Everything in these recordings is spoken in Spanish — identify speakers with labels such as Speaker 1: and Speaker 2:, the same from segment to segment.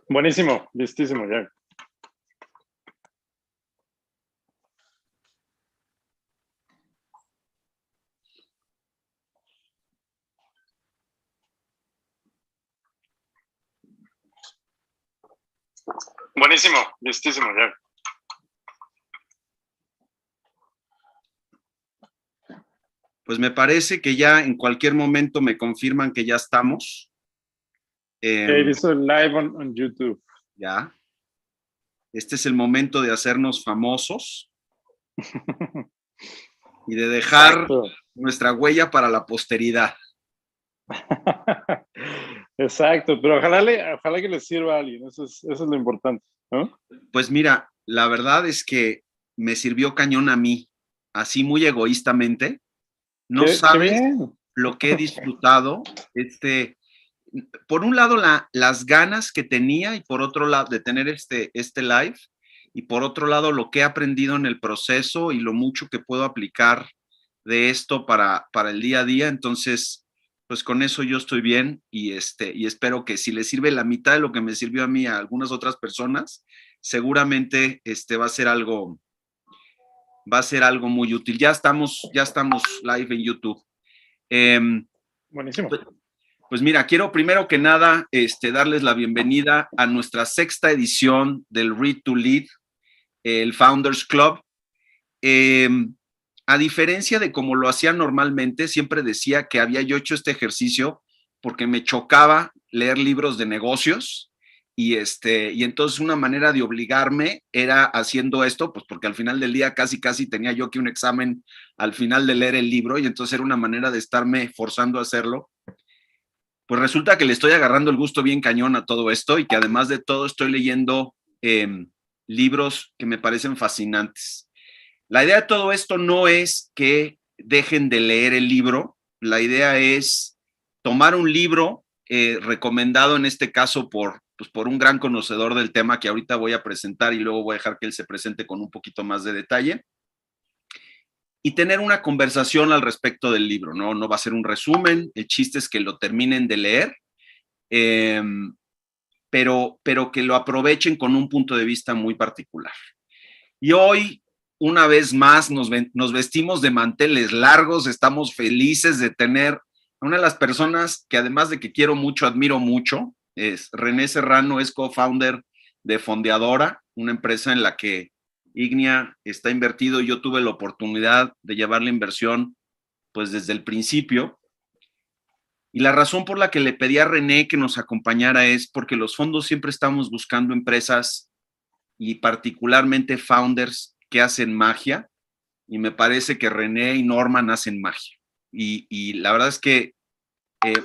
Speaker 1: Buenísimo, listísimo, ya. Buenísimo, listísimo, ya.
Speaker 2: Pues me parece que ya en cualquier momento me confirman que ya estamos.
Speaker 1: Hizo live on YouTube.
Speaker 2: Ya. Este es el momento de hacernos famosos y de dejar
Speaker 1: Exacto.
Speaker 2: nuestra huella para la posteridad.
Speaker 1: Exacto, pero ojalá que les sirva a alguien, eso es lo importante, ¿no?
Speaker 2: Pues mira, la verdad es que me sirvió cañón a mí, así muy egoístamente. No
Speaker 1: Qué
Speaker 2: sabes
Speaker 1: bien.
Speaker 2: lo que he disfrutado. Por un lado, las ganas que tenía y por otro lado, de tener este live, y por otro lado, lo que he aprendido en el proceso y lo mucho que puedo aplicar de esto para el día a día. Entonces, pues con eso yo estoy bien y espero que si le sirve la mitad de lo que me sirvió a mí a algunas otras personas, seguramente va a ser algo muy útil. Ya estamos live en YouTube.
Speaker 1: Buenísimo.
Speaker 2: Pues mira, quiero primero que nada darles la bienvenida a nuestra 6ª edición del Read to Lead, el Founders Club. A diferencia de como lo hacía normalmente, siempre decía que había yo hecho este ejercicio porque me chocaba leer libros de negocios y entonces una manera de obligarme era haciendo esto, pues porque al final del día casi tenía yo que un examen al final de leer el libro y entonces era una manera de estarme forzando a hacerlo. Pues resulta que le estoy agarrando el gusto bien cañón a todo esto y que además de todo estoy leyendo libros que me parecen fascinantes. La idea de todo esto no es que dejen de leer el libro, la idea es tomar un libro recomendado en este caso por un gran conocedor del tema que ahorita voy a presentar y luego voy a dejar que él se presente con un poquito más de detalle y tener una conversación al respecto del libro, ¿no? No va a ser un resumen, el chiste es que lo terminen de leer, pero que lo aprovechen con un punto de vista muy particular. Y hoy, una vez más, nos vestimos de manteles largos, estamos felices de tener a una de las personas que además de que quiero mucho, admiro mucho, es René Serrano, es co-founder de Fondeadora, una empresa en la que Ignia está invertido y yo tuve la oportunidad de llevar la inversión pues desde el principio. Y la razón por la que le pedí a René que nos acompañara es porque los fondos siempre estamos buscando empresas y particularmente founders que hacen magia, y me parece que René y Norman hacen magia. Y la verdad es que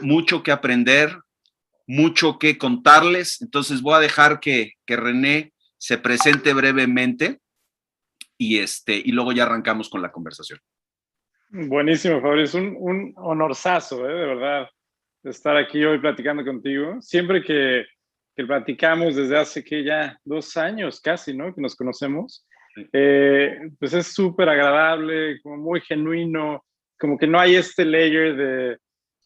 Speaker 2: mucho que aprender, mucho que contarles, entonces voy a dejar que René se presente brevemente y luego ya arrancamos con la conversación.
Speaker 1: Buenísimo, Fabio, es un honorazo, de verdad, estar aquí hoy platicando contigo. Siempre que platicamos desde hace que ya 2 años casi, ¿no? Que nos conocemos, pues es súper agradable, como muy genuino, como que no hay este layer de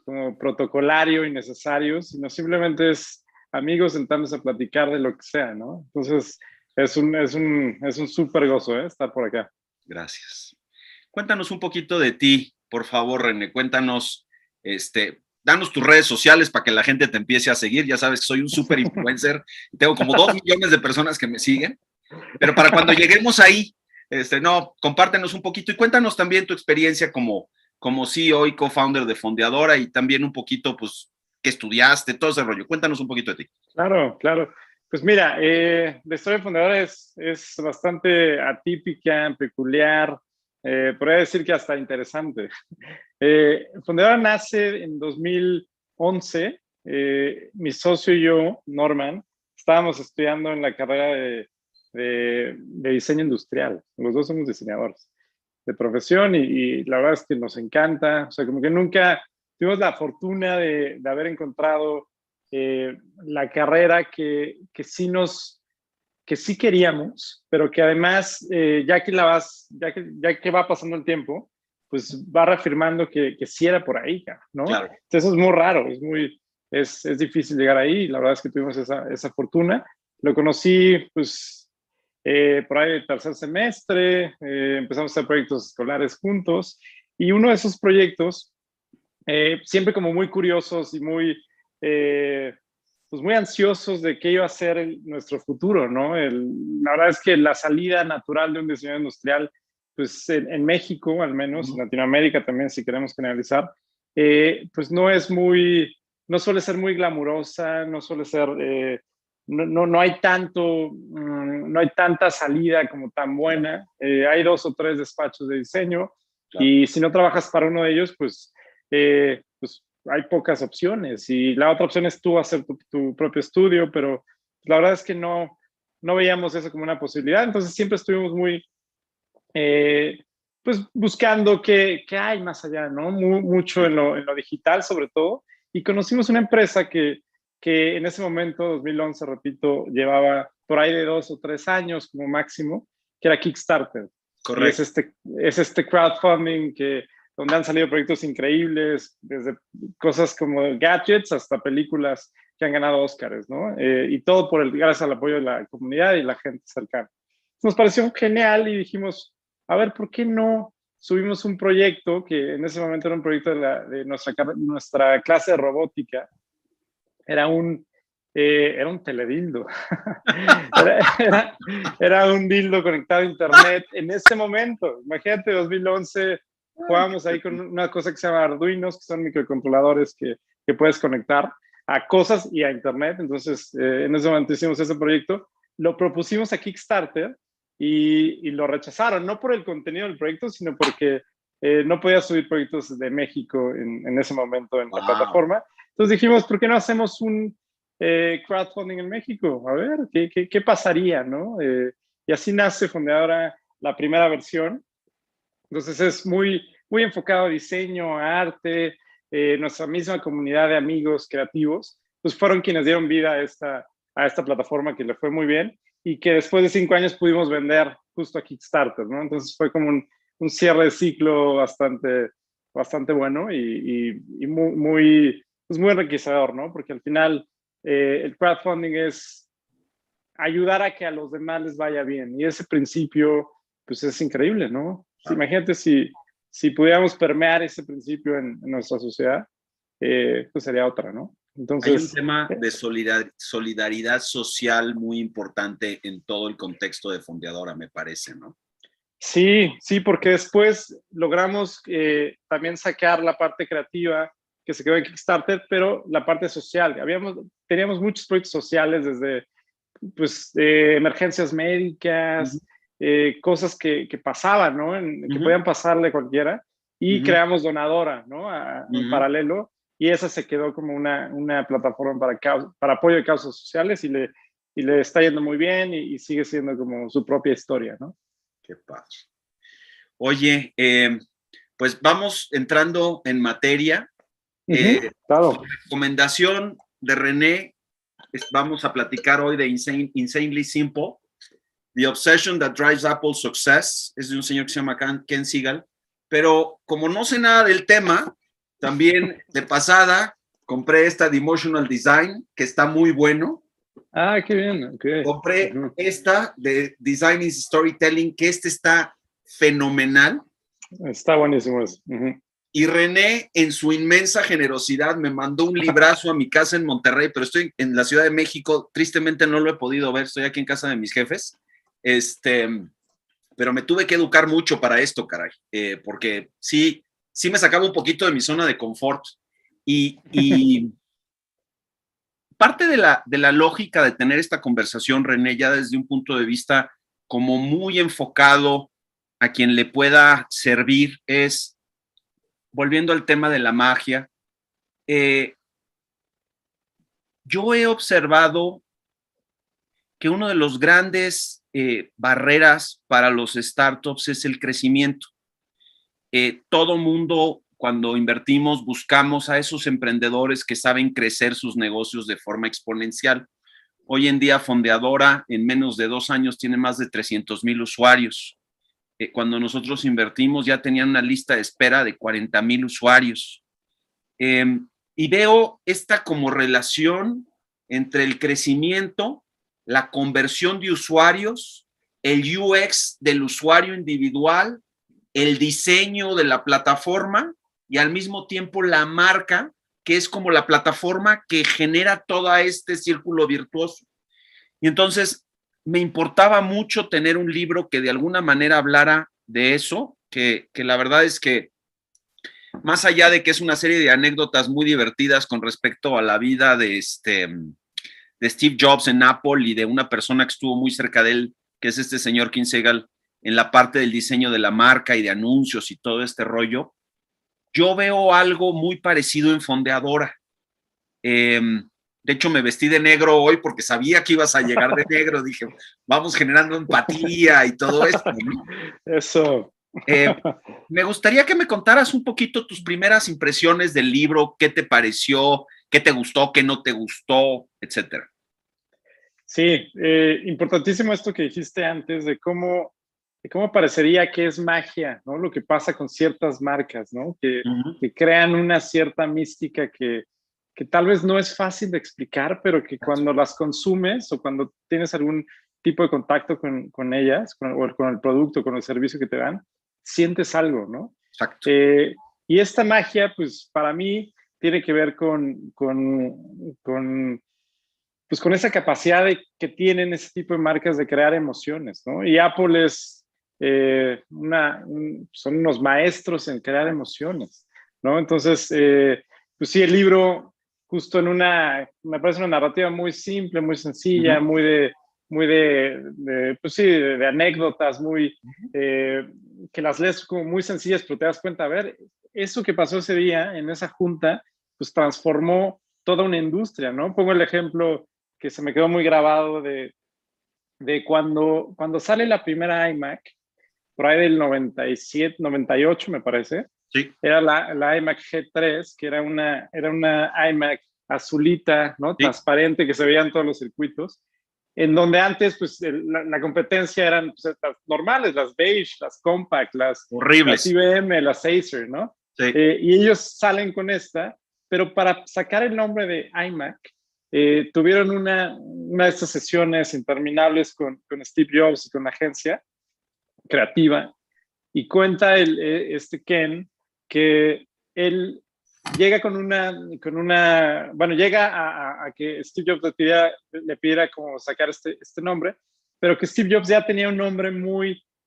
Speaker 1: como protocolario y necesario, sino simplemente es amigos sentándose a platicar de lo que sea, ¿no? Entonces es un súper gozo, estar por acá.
Speaker 2: Gracias. Cuéntanos un poquito de ti, por favor, René. Cuéntanos, danos tus redes sociales para que la gente te empiece a seguir. Ya sabes que soy un súper influencer. Tengo como 2 millones de personas que me siguen. Pero para cuando lleguemos ahí, compártenos un poquito y cuéntanos también tu experiencia como CEO y co-founder de Fondeadora y también un poquito, pues, qué estudiaste, todo ese rollo. Cuéntanos un poquito de ti.
Speaker 1: Claro, claro. Pues mira, la historia de Fundadora es bastante atípica, peculiar, podría decir que hasta interesante. Fundadora nace en 2011. Mi socio y yo, Norman, estábamos estudiando en la carrera de diseño industrial. Los dos somos diseñadores de profesión y la verdad es que nos encanta. O sea, como que nunca tuvimos la fortuna de haber encontrado la carrera que sí queríamos, pero que además, ya que va pasando el tiempo, pues va reafirmando que sí era por ahí, ¿no?
Speaker 2: Claro.
Speaker 1: Entonces eso es muy raro, es muy, es difícil llegar ahí. La verdad es que tuvimos esa fortuna. Lo conocí, pues, por ahí el tercer semestre, empezamos a hacer proyectos escolares juntos, y uno de esos proyectos, siempre como muy curiosos y pues muy ansiosos de qué iba a ser nuestro futuro, ¿no? La verdad es que la salida natural de un diseñador industrial, pues en México, al menos, en Latinoamérica también, si queremos generalizar, pues no suele ser muy glamurosa, no suele ser, no hay no hay tanta salida como tan buena. Hay 2 o 3 despachos de diseño, claro, y si no trabajas para uno de ellos, pues hay pocas opciones, y la otra opción es tú hacer tu propio estudio, pero la verdad es que no veíamos eso como una posibilidad. Entonces siempre estuvimos muy, pues buscando qué hay más allá, ¿no? Mucho en lo digital sobre todo, y conocimos una empresa que en ese momento, 2011, repito, llevaba por ahí de 2 o 3 años como máximo, que era Kickstarter.
Speaker 2: Correcto.
Speaker 1: Y es este crowdfunding donde han salido proyectos increíbles, desde cosas como gadgets hasta películas que han ganado Oscars, ¿no? Y todo gracias al apoyo de la comunidad y la gente cercana. Nos pareció genial y dijimos, a ver, ¿por qué no subimos un proyecto que en ese momento era un proyecto de nuestra clase de robótica? Era un teledildo. Era un dildo conectado a internet en ese momento. Imagínate, 2011, jugábamos ahí con una cosa que se llama Arduinos, que son microcontroladores que puedes conectar a cosas y a internet. Entonces, en ese momento hicimos ese proyecto, lo propusimos a Kickstarter y lo rechazaron, no por el contenido del proyecto, sino porque no podía subir proyectos de México en ese momento en la plataforma. Entonces dijimos, ¿por qué no hacemos un crowdfunding en México? A ver, ¿qué pasaría, no? Y así nace Fondeadora, la primera versión. Entonces es muy enfocado a diseño, a arte. Nuestra misma comunidad de amigos creativos, pues fueron quienes dieron vida a esta plataforma, que le fue muy bien, y que después de 5 años pudimos vender justo a Kickstarter, ¿no? Entonces fue como un cierre de ciclo bastante bueno y pues muy enriquecedor, ¿no? Porque al final el crowdfunding es ayudar a que a los demás les vaya bien, y ese principio pues es increíble, ¿no? Claro. Imagínate si pudiéramos permear ese principio en nuestra sociedad, pues sería otra, ¿no?
Speaker 2: Entonces, hay un tema de solidaridad social muy importante en todo el contexto de Fondeadora, me parece, ¿no?
Speaker 1: Sí, porque después logramos también sacar la parte creativa que se quedó en Kickstarter, pero la parte social. Teníamos muchos proyectos sociales, desde pues, emergencias médicas, cosas que pasaban, ¿no? Que podían pasarle a cualquiera, y creamos Donadora, ¿no? En paralelo, y esa se quedó como una plataforma para apoyo de causas sociales, y le está yendo muy bien, y sigue siendo como su propia historia, ¿no?
Speaker 2: Qué padre. Oye, pues vamos entrando en materia.
Speaker 1: Claro.
Speaker 2: La recomendación de René, vamos a platicar hoy de Insanely Simple, The Obsession That Drives Apple's Success. Es de un señor que se llama Ken Segall. Pero como no sé nada del tema, también de pasada compré esta de Emotional Design, que está muy bueno.
Speaker 1: Ah, qué bien. Okay.
Speaker 2: Compré esta de Design is Storytelling, que está fenomenal.
Speaker 1: Está buenísimo eso.
Speaker 2: Y René, en su inmensa generosidad, me mandó un librazo a mi casa en Monterrey, pero estoy en la Ciudad de México. Tristemente no lo he podido ver, estoy aquí en casa de mis jefes. Pero me tuve que educar mucho para esto, caray, porque sí me sacaba un poquito de mi zona de confort. Y parte de la lógica de tener esta conversación, René, ya desde un punto de vista como muy enfocado a quien le pueda servir, es, volviendo al tema de la magia, yo he observado que uno de los grandes barreras para los startups es el crecimiento. Todo mundo, cuando invertimos, buscamos a esos emprendedores que saben crecer sus negocios de forma exponencial. Hoy en día, Fondeadora, en menos de 2 años, tiene más de 300,000 usuarios. Cuando nosotros invertimos, ya tenían una lista de espera de 40,000 usuarios. Y y veo esta como relación entre el crecimiento, la conversión de usuarios, el UX del usuario individual, el diseño de la plataforma y al mismo tiempo la marca, que es como la plataforma que genera todo este círculo virtuoso. Y entonces me importaba mucho tener un libro que de alguna manera hablara de eso, que la verdad es que más allá de que es una serie de anécdotas muy divertidas con respecto a la vida de Steve Jobs en Apple y de una persona que estuvo muy cerca de él, que es este señor King Segal, en la parte del diseño de la marca y de anuncios y todo este rollo, yo veo algo muy parecido en Fondeadora. De hecho, me vestí de negro hoy porque sabía que ibas a llegar de negro. Dije, vamos generando empatía y todo esto, ¿no?
Speaker 1: Eso.
Speaker 2: Me gustaría que me contaras un poquito tus primeras impresiones del libro, qué te pareció, qué te gustó, qué no te gustó, etcétera.
Speaker 1: Sí, importantísimo esto que dijiste antes de cómo parecería que es magia, ¿no? Lo que pasa con ciertas marcas, ¿no? Que crean una cierta mística que tal vez no es fácil de explicar, pero que cuando las consumes o cuando tienes algún tipo de contacto con ellas, o con el producto, con el servicio que te dan, sientes algo, ¿no?
Speaker 2: Exacto.
Speaker 1: Y esta magia, pues para mí, tiene que ver pues con esa capacidad que tienen ese tipo de marcas de crear emociones, ¿no? Y Apple es son unos maestros en crear emociones, ¿no? Entonces, pues sí, el libro, justo me parece una narrativa muy simple, muy sencilla, pues sí, de anécdotas, que las lees como muy sencillas, pero te das cuenta, a ver, eso que pasó ese día en esa junta, pues transformó toda una industria, ¿no? Pongo el ejemplo que se me quedó muy grabado de cuando sale la primera iMac, por ahí del 97, 98 me parece,
Speaker 2: sí.
Speaker 1: Era la iMac G3, que era una iMac azulita, ¿no?
Speaker 2: Sí.
Speaker 1: Transparente, que se veían todos los circuitos, en donde antes, pues, la competencia eran pues, las normales, las beige, las compact, las
Speaker 2: Horribles.
Speaker 1: IBM, las Acer, ¿no?
Speaker 2: Sí.
Speaker 1: Y ellos salen con esta, pero para sacar el nombre de iMac, tuvieron una de estas sesiones interminables con Steve Jobs y con la agencia creativa, y cuenta este Ken que él llega bueno, llega a que Steve Jobs le pidiera como sacar este nombre, pero que Steve Jobs ya tenía un nombre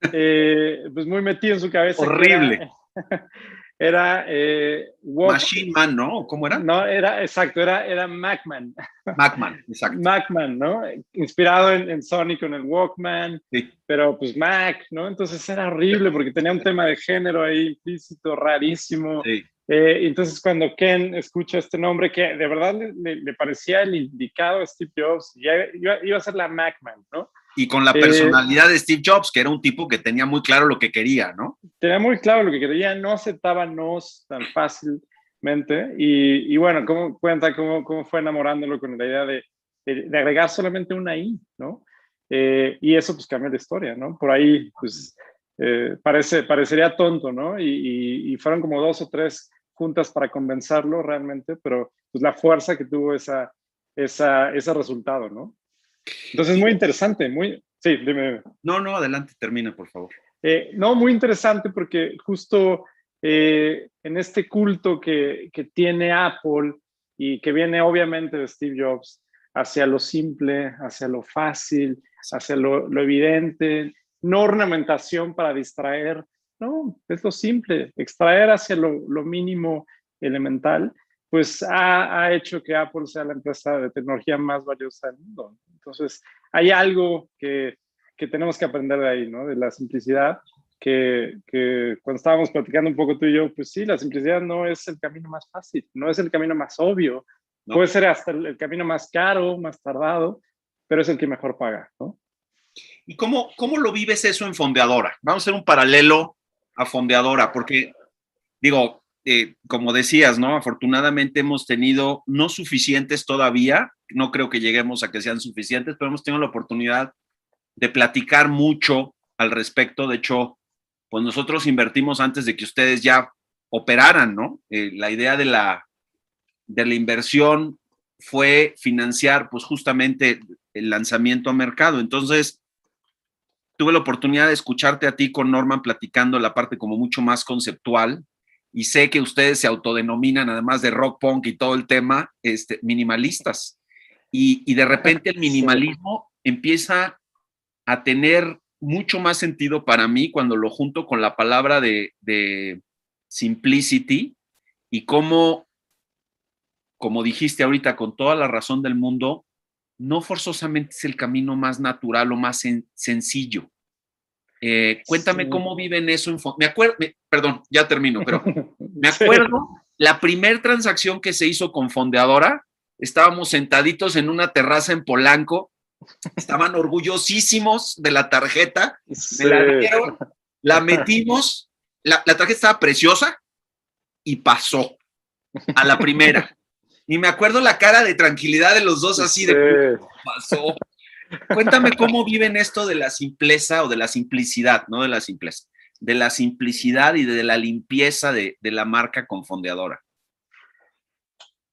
Speaker 1: pues muy metido en su cabeza.
Speaker 2: Horrible.
Speaker 1: Era
Speaker 2: Machine Man, ¿no? ¿Cómo era?
Speaker 1: No, exacto, era Macman.
Speaker 2: Macman, exacto.
Speaker 1: Macman, ¿no? Inspirado en Sony con el Walkman,
Speaker 2: sí.
Speaker 1: Pero pues Mac, ¿no? Entonces era horrible porque tenía un tema de género ahí implícito, rarísimo.
Speaker 2: Sí.
Speaker 1: Entonces cuando Ken escucha este nombre, que de verdad le parecía el indicado a Steve Jobs, ya iba a ser la Macman, ¿no?
Speaker 2: Y con la personalidad de Steve Jobs, que era un tipo que tenía muy claro lo que quería, ¿no?
Speaker 1: Tenía muy claro lo que quería, no aceptaba nos tan fácilmente. Y bueno, cuenta cómo fue enamorándolo con la idea de agregar solamente una I, ¿no? Y eso pues cambió la historia, ¿no? Por ahí, pues, parecería tonto, ¿no? Y fueron como 2 o 3 juntas para convencerlo realmente, pero pues la fuerza que tuvo ese resultado, ¿no? Entonces, muy interesante, Sí, dime.
Speaker 2: No, adelante, termina, por favor.
Speaker 1: No, muy interesante porque justo en este culto que tiene Apple y que viene obviamente de Steve Jobs hacia lo simple, hacia lo fácil, hacia lo evidente, no ornamentación para distraer, no, es lo simple, extraer hacia lo mínimo elemental, pues ha hecho que Apple sea la empresa de tecnología más valiosa del mundo. Entonces, hay algo que tenemos que aprender de ahí, ¿no? De la simplicidad, que cuando estábamos platicando un poco tú y yo, pues sí, la simplicidad no es el camino más fácil, no es el camino más obvio, no. Puede ser hasta el camino más caro, más tardado, pero es el que mejor paga, ¿no?
Speaker 2: ¿Y cómo lo vives eso en Fondeadora? Vamos a hacer un paralelo a Fondeadora, porque, digo, como decías, ¿no? Afortunadamente hemos tenido no suficientes todavía, no creo que lleguemos a que sean suficientes, pero hemos tenido la oportunidad de platicar mucho al respecto. De hecho, pues nosotros invertimos antes de que ustedes ya operaran, ¿no? La idea de de la inversión fue financiar pues justamente el lanzamiento a mercado. Entonces, tuve la oportunidad de escucharte a ti con Norman platicando la parte como mucho más conceptual, y sé que ustedes se autodenominan, además de rock punk y todo el tema, minimalistas. Y de repente el minimalismo empieza a tener mucho más sentido para mí cuando lo junto con la palabra de simplicity, y cómo, como dijiste ahorita con toda la razón del mundo, no forzosamente es el camino más natural o más sencillo. Cuéntame cómo viven eso. Me acuerdo, perdón, ya termino, pero me acuerdo la primer transacción que se hizo con Fondeadora. Estábamos sentaditos en una terraza en Polanco, estaban orgullosísimos de la tarjeta, me la dieron, la metimos, la tarjeta estaba preciosa y pasó a la primera. Y me acuerdo la cara de tranquilidad de los dos, así de pasó. Cuéntame cómo viven esto de la simpleza o de la simplicidad, no de la simpleza, de la simplicidad y de la limpieza de la marca con Fondeadora.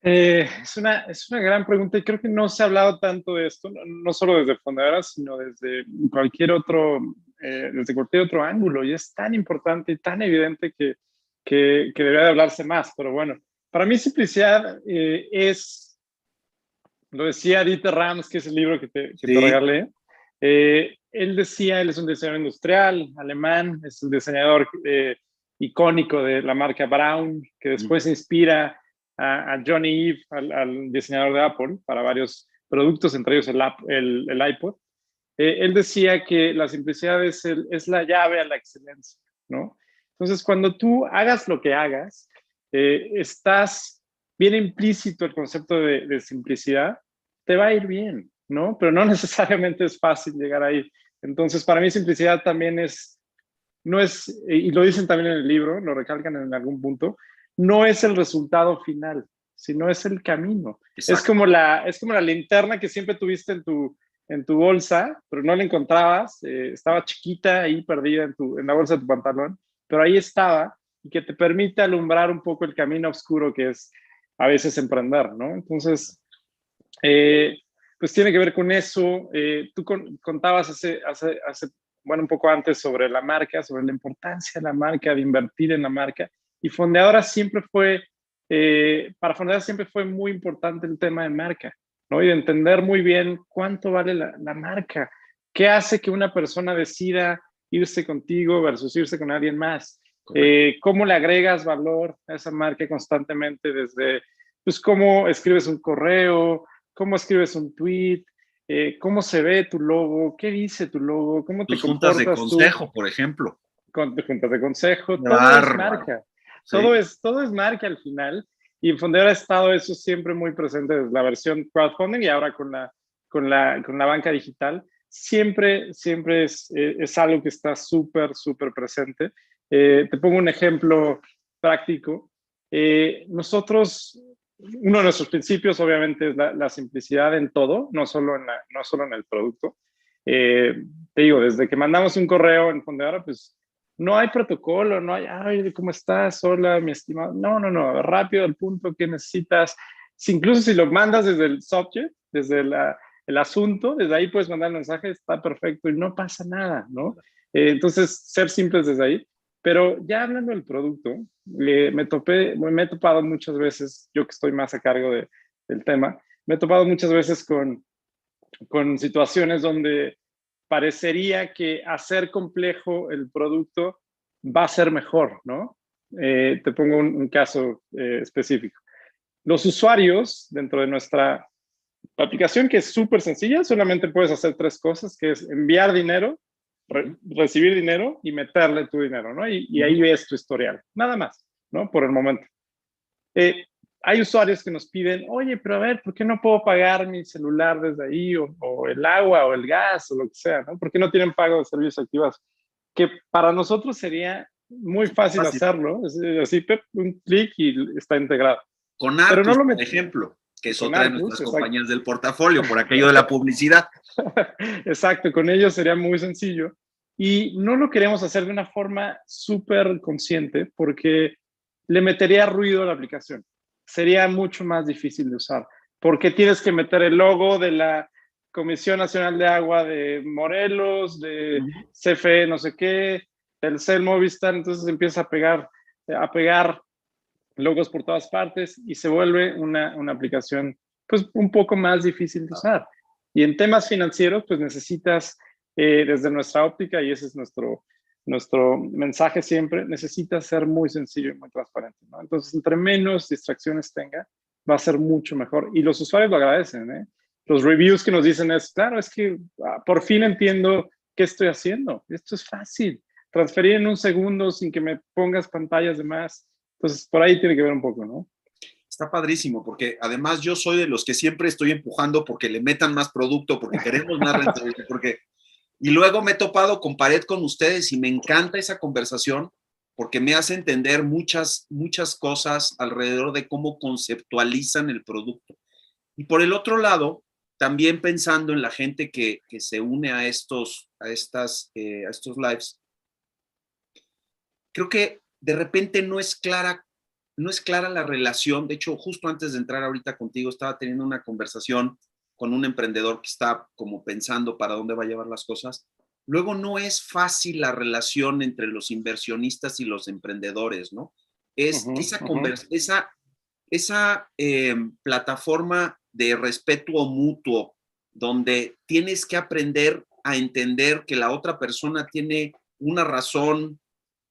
Speaker 1: Es una gran pregunta, y creo que no se ha hablado tanto de esto, no solo desde Fondeadora, sino desde cualquier otro ángulo, y es tan importante y tan evidente que debería de hablarse más. Pero bueno, para mí simplicidad lo decía Dieter Rams, que es el libro que te regalé. Él decía, él es un diseñador industrial alemán, es el diseñador icónico de la marca Braun, que después inspira a Johnny Ive, al diseñador de Apple, para varios productos, entre ellos el iPod. Él decía que la simplicidad es la llave a la excelencia, ¿no? Entonces, cuando tú hagas lo que hagas, estás bien implícito el concepto de simplicidad, te va a ir bien, ¿no? Pero no necesariamente es fácil llegar ahí. Entonces, para mí simplicidad también no es, y lo dicen también en el libro, lo recalcan en algún punto, no es el resultado final, sino es el camino. Es como la linterna que siempre tuviste en tu bolsa, pero no la encontrabas, estaba chiquita ahí perdida en la bolsa de tu pantalón, pero ahí estaba, y que te permite alumbrar un poco el camino oscuro que es a veces emprender, ¿no? Entonces, pues tiene que ver con eso. Tú contabas bueno, un poco antes sobre la marca, sobre la importancia de la marca, de invertir en la marca. Y Fondeadora para Fondeadora siempre fue muy importante el tema de marca, ¿no? Y de entender muy bien cuánto vale la marca, qué hace que una persona decida irse contigo versus irse con alguien más, cómo le agregas valor a esa marca constantemente, desde pues cómo escribes un correo, cómo escribes un tweet, cómo se ve tu logo, qué dice tu logo, cómo te comportas tú.
Speaker 2: Juntas de consejo, por ejemplo.
Speaker 1: Con juntas de consejo, todo es marca. Sí. Todo es marca al final. Y en Fondeadora ha estado eso siempre muy presente desde la versión crowdfunding y ahora con la banca digital. Siempre es algo que está súper, súper presente. Te pongo un ejemplo práctico. Nosotros, uno de nuestros principios obviamente es la simplicidad en todo, no solo en el producto. Te digo, desde que mandamos un correo en Fondeadora, pues no hay protocolo, no hay, ay, ¿cómo estás? Hola, mi estimado. No, rápido al punto que necesitas. Incluso si lo mandas desde el subject, desde el asunto, desde ahí puedes mandar el mensaje, está perfecto y no pasa nada, ¿no? Entonces, ser simples desde ahí. Pero ya hablando del producto, me he topado muchas veces, yo que estoy más a cargo del tema, me he topado muchas veces con situaciones donde parecería que hacer complejo el producto va a ser mejor, ¿no? Te pongo un caso específico. Los usuarios dentro de nuestra aplicación, que es súper sencilla, solamente puedes hacer 3 cosas, que es enviar dinero, recibir dinero y meterle tu dinero, ¿no? Y ahí ves tu historial, nada más, ¿no? Por el momento. Hay usuarios que nos piden, oye, pero a ver, ¿por qué no puedo pagar mi celular desde ahí? O el agua, o el gas, o lo que sea, ¿no? ¿Por qué no tienen pago de servicios activos? Que para nosotros sería muy fácil hacerlo. Es así, un clic y está integrado.
Speaker 2: Con Artus, por ejemplo, que es otra de nuestras compañías del portafolio, por aquello de la publicidad.
Speaker 1: Exacto, con ellos sería muy sencillo. Y no lo queremos hacer de una forma súper consciente porque le metería ruido a la aplicación. sería mucho más difícil de usar. Porque tienes que meter el logo de la Comisión Nacional de Agua de Morelos, de CFE, no sé qué, Telcel, Movistar, entonces empieza a pegar logos por todas partes y se vuelve una aplicación pues un poco más difícil de usar. Y en temas financieros, pues necesitas, desde nuestra óptica, y ese es nuestro mensaje siempre, necesita ser muy sencillo y muy transparente, ¿no? Entonces, entre menos distracciones tenga, va a ser mucho mejor. Y los usuarios lo agradecen, ¿eh? Los reviews que nos dicen es, claro, es que por fin entiendo qué estoy haciendo. Esto es fácil. Transferir en un segundo sin que me pongas pantallas de más. Entonces, por ahí tiene que ver un poco, ¿no?
Speaker 2: Está padrísimo, porque además yo soy de los que siempre estoy empujando porque le metan más producto, porque queremos más rentabilidad, y luego me he topado con pared con ustedes y me encanta esa conversación porque me hace entender muchas cosas alrededor de cómo conceptualizan el producto. Y por el otro lado, también pensando en la gente que se une a estos lives, creo que de repente no es clara la relación. De hecho, justo antes de entrar ahorita contigo, estaba teniendo una conversación con un emprendedor que está como pensando para dónde va a llevar las cosas. Luego no es fácil la relación entre los inversionistas y los emprendedores, ¿no? Es esa plataforma de respeto mutuo donde tienes que aprender a entender que la otra persona tiene una razón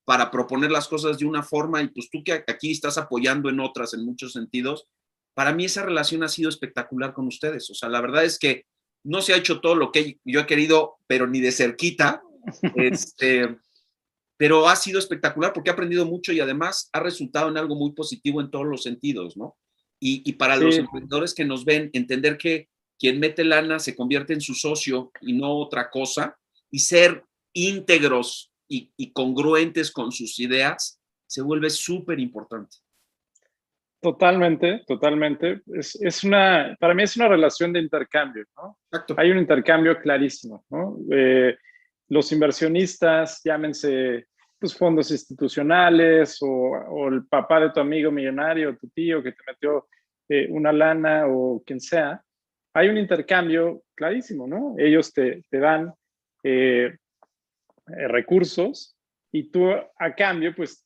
Speaker 2: para proponer las cosas de una forma y pues tú que aquí estás apoyando en otras en muchos sentidos. Para mí esa relación ha sido espectacular con ustedes. O sea, la verdad es que no se ha hecho todo lo que yo he querido, pero ni de cerquita. Pero ha sido espectacular porque he aprendido mucho y además ha resultado en algo muy positivo en todos los sentidos, ¿no? Y para los emprendedores que nos ven, entender que quien mete lana se convierte en su socio y no otra cosa, y ser íntegros y congruentes con sus ideas, se vuelve súper importante.
Speaker 1: Totalmente. Para mí es una relación de intercambio, ¿no?
Speaker 2: Exacto.
Speaker 1: Hay un intercambio clarísimo, ¿no? Los inversionistas, llámense pues, fondos institucionales o el papá de tu amigo millonario, tu tío que te metió una lana o quien sea, hay un intercambio clarísimo, ¿no? Ellos te dan recursos y tú a cambio pues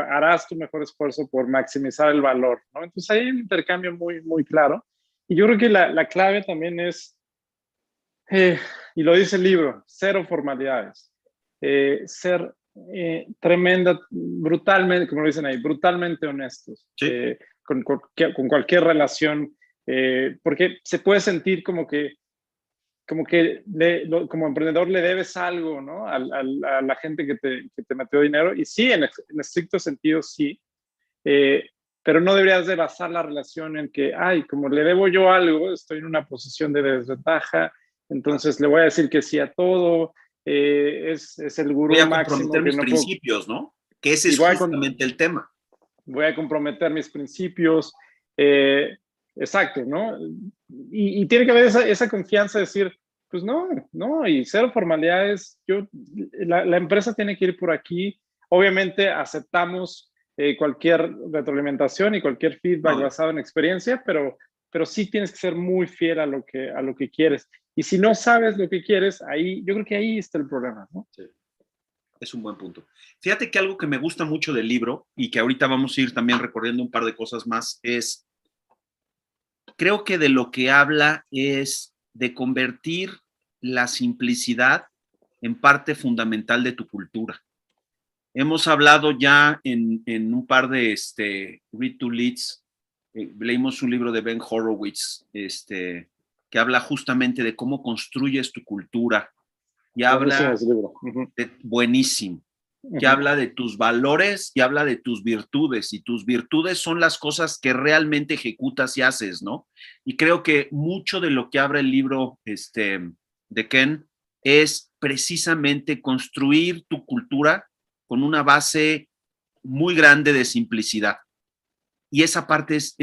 Speaker 1: harás tu mejor esfuerzo por maximizar el valor, ¿no? Entonces hay un intercambio muy, muy claro. Y yo creo que la clave también es, y lo dice el libro, cero formalidades. Ser brutalmente, como lo dicen ahí, brutalmente honestos.
Speaker 2: Sí.
Speaker 1: Con cualquier relación, porque se puede sentir como que como emprendedor le debes algo, ¿no? A la gente que te metió dinero. Y sí, en estricto sentido, sí. Pero no deberías de basar la relación en que, ay, como le debo yo algo, estoy en una posición de desventaja, entonces le voy a decir que sí a todo. Es el gurú máximo.
Speaker 2: Voy a comprometer mis principios, ¿no? Que ese es justamente el tema.
Speaker 1: Voy a comprometer mis principios. Exacto, ¿no? Y tiene que haber esa confianza de decir, pues no, y cero formalidades. La empresa tiene que ir por aquí. Obviamente aceptamos cualquier retroalimentación y cualquier feedback basado en experiencia, pero sí tienes que ser muy fiel a lo que quieres. Y si no sabes lo que quieres, yo creo que ahí está el problema, ¿no?
Speaker 2: Sí. Es un buen punto. Fíjate que algo que me gusta mucho del libro y que ahorita vamos a ir también recorriendo un par de cosas más es, creo que de lo que habla es de convertir la simplicidad en parte fundamental de tu cultura. Hemos hablado ya en un par de Read to Leads, leímos un libro de Ben Horowitz, que habla justamente de cómo construyes tu cultura. Y habla buenísimo, que habla de tus valores y habla de tus virtudes, y tus virtudes son las cosas que realmente ejecutas y haces, ¿no? Y creo que mucho de lo que habla el libro de Ken es precisamente construir tu cultura con una base muy grande de simplicidad. Y esa parte es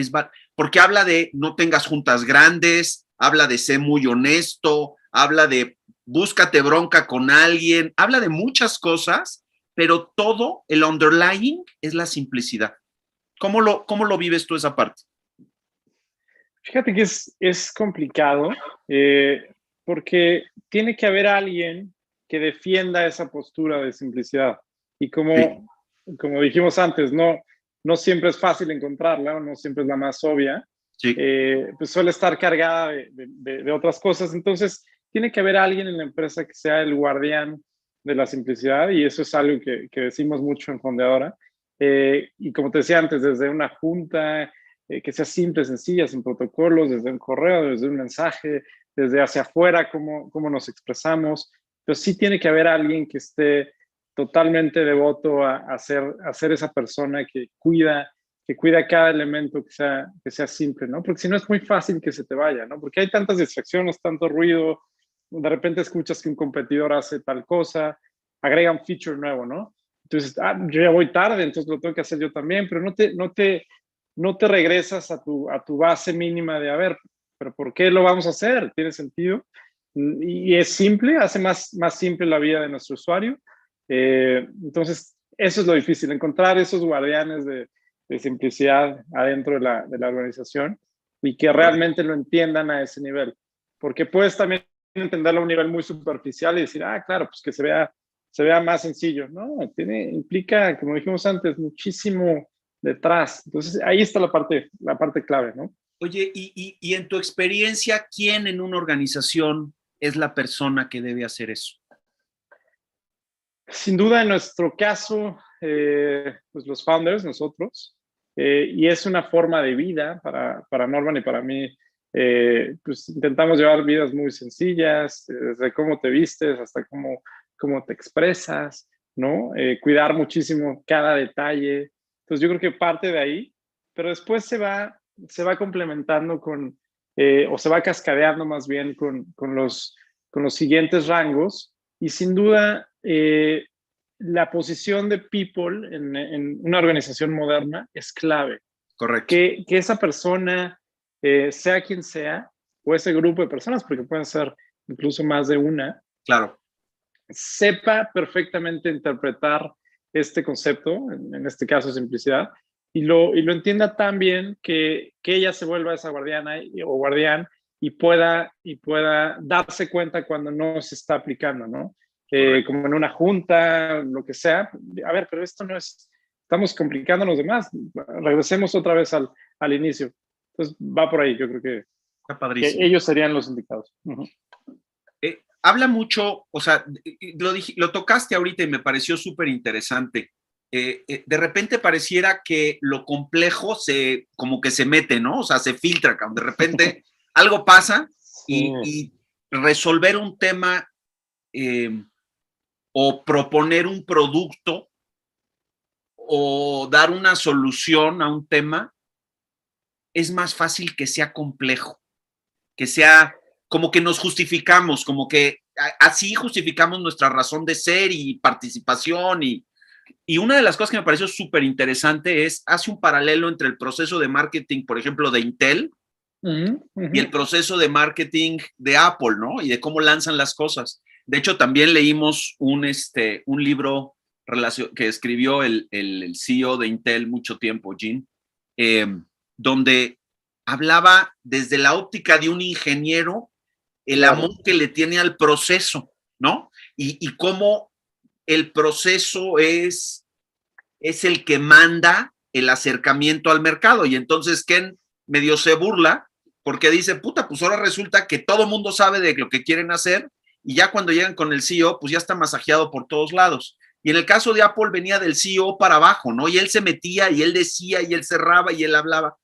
Speaker 2: porque habla de no tengas juntas grandes, habla de ser muy honesto, habla de búscate bronca con alguien, habla de muchas cosas, pero todo el underlying es la simplicidad. cómo lo vives tú esa parte?
Speaker 1: Fíjate que es complicado porque tiene que haber alguien que defienda esa postura de simplicidad. Y
Speaker 2: Sí,
Speaker 1: como dijimos antes, no siempre es fácil encontrarla, no siempre es la más obvia,
Speaker 2: sí,
Speaker 1: pues suele estar cargada de otras cosas. Entonces, tiene que haber alguien en la empresa que sea el guardián de la simplicidad y eso es algo que decimos mucho en Fondeadora. Y como te decía antes, desde una junta, que sea simple, sencilla, sin protocolos, desde un correo, desde un mensaje, desde hacia afuera, cómo nos expresamos. Pero sí tiene que haber alguien que esté totalmente devoto a ser esa persona que cuida cada elemento que sea simple, ¿no? Porque si no es muy fácil que se te vaya, ¿no? Porque hay tantas distracciones, tanto ruido, de repente escuchas que un competidor hace tal cosa, agrega un feature nuevo, ¿no? Entonces, yo ya voy tarde, entonces lo tengo que hacer yo también, pero no te regresas a tu base mínima de, a ver, pero ¿por qué lo vamos a hacer? ¿Tiene sentido? Y es simple, hace más simple la vida de nuestro usuario. Entonces, eso es lo difícil, encontrar esos guardianes de simplicidad adentro de la organización y que
Speaker 2: correcto.
Speaker 1: realmente lo entiendan a ese nivel. Porque puedes también entenderlo a un nivel muy superficial y decir, claro, pues que se vea más sencillo. No, implica, como dijimos antes, muchísimo detrás. Entonces, ahí está la parte clave, ¿no?
Speaker 2: Oye, y en tu experiencia, ¿quién en una organización es la persona que debe hacer eso?
Speaker 1: Sin duda, en nuestro caso, pues los founders, nosotros, y es una forma de vida para Norman y para mí. Pues intentamos llevar vidas muy sencillas, desde cómo te vistes hasta cómo te expresas, ¿no? Cuidar muchísimo cada detalle. Entonces yo creo que parte de ahí, pero después se va complementando o se va cascadeando más bien con los siguientes rangos y sin duda, la posición de people en una organización moderna es clave.
Speaker 2: Correcto,
Speaker 1: Que esa persona, sea quien sea, o ese grupo de personas, porque pueden ser incluso más de una,
Speaker 2: claro.
Speaker 1: sepa perfectamente interpretar este concepto, en este caso simplicidad, y lo entienda tan bien que ella se vuelva esa guardiana o guardián y pueda darse cuenta cuando no se está aplicando, ¿no?
Speaker 2: Correcto.
Speaker 1: Como en una junta, lo que sea. A ver, pero esto no es, estamos complicando a los demás. Regresemos otra vez al inicio. Entonces va por ahí, yo creo
Speaker 2: Está
Speaker 1: que
Speaker 2: padrísimo.
Speaker 1: ellos serían los indicados. Uh-huh.
Speaker 2: Habla mucho, o sea, lo tocaste ahorita y me pareció súper interesante. De repente pareciera que lo complejo como que se mete, ¿no? O sea, se filtra, de repente algo pasa
Speaker 1: Sí.
Speaker 2: y resolver un tema o proponer un producto o dar una solución a un tema es más fácil que sea complejo, que sea como que nos justificamos, como que así justificamos nuestra razón de ser y participación. Y una de las cosas que me pareció súper interesante es, hace un paralelo entre el proceso de marketing, por ejemplo, de Intel
Speaker 1: Uh-huh,
Speaker 2: y el
Speaker 1: uh-huh.
Speaker 2: proceso de marketing de Apple, ¿no? Y de cómo lanzan las cosas. De hecho, también leímos un libro que escribió el CEO de Intel mucho tiempo, Jim, eh, donde hablaba desde la óptica de un ingeniero, el amor
Speaker 1: Claro.
Speaker 2: que le tiene al proceso, ¿no? Y cómo el proceso es el que manda el acercamiento al mercado. Y entonces Ken medio se burla porque dice, puta, pues ahora resulta que todo mundo sabe de lo que quieren hacer y ya cuando llegan con el CEO, pues ya está masajeado por todos lados. Y en el caso de Apple venía del CEO para abajo, ¿no? Y él se metía y él decía y él cerraba y él hablaba.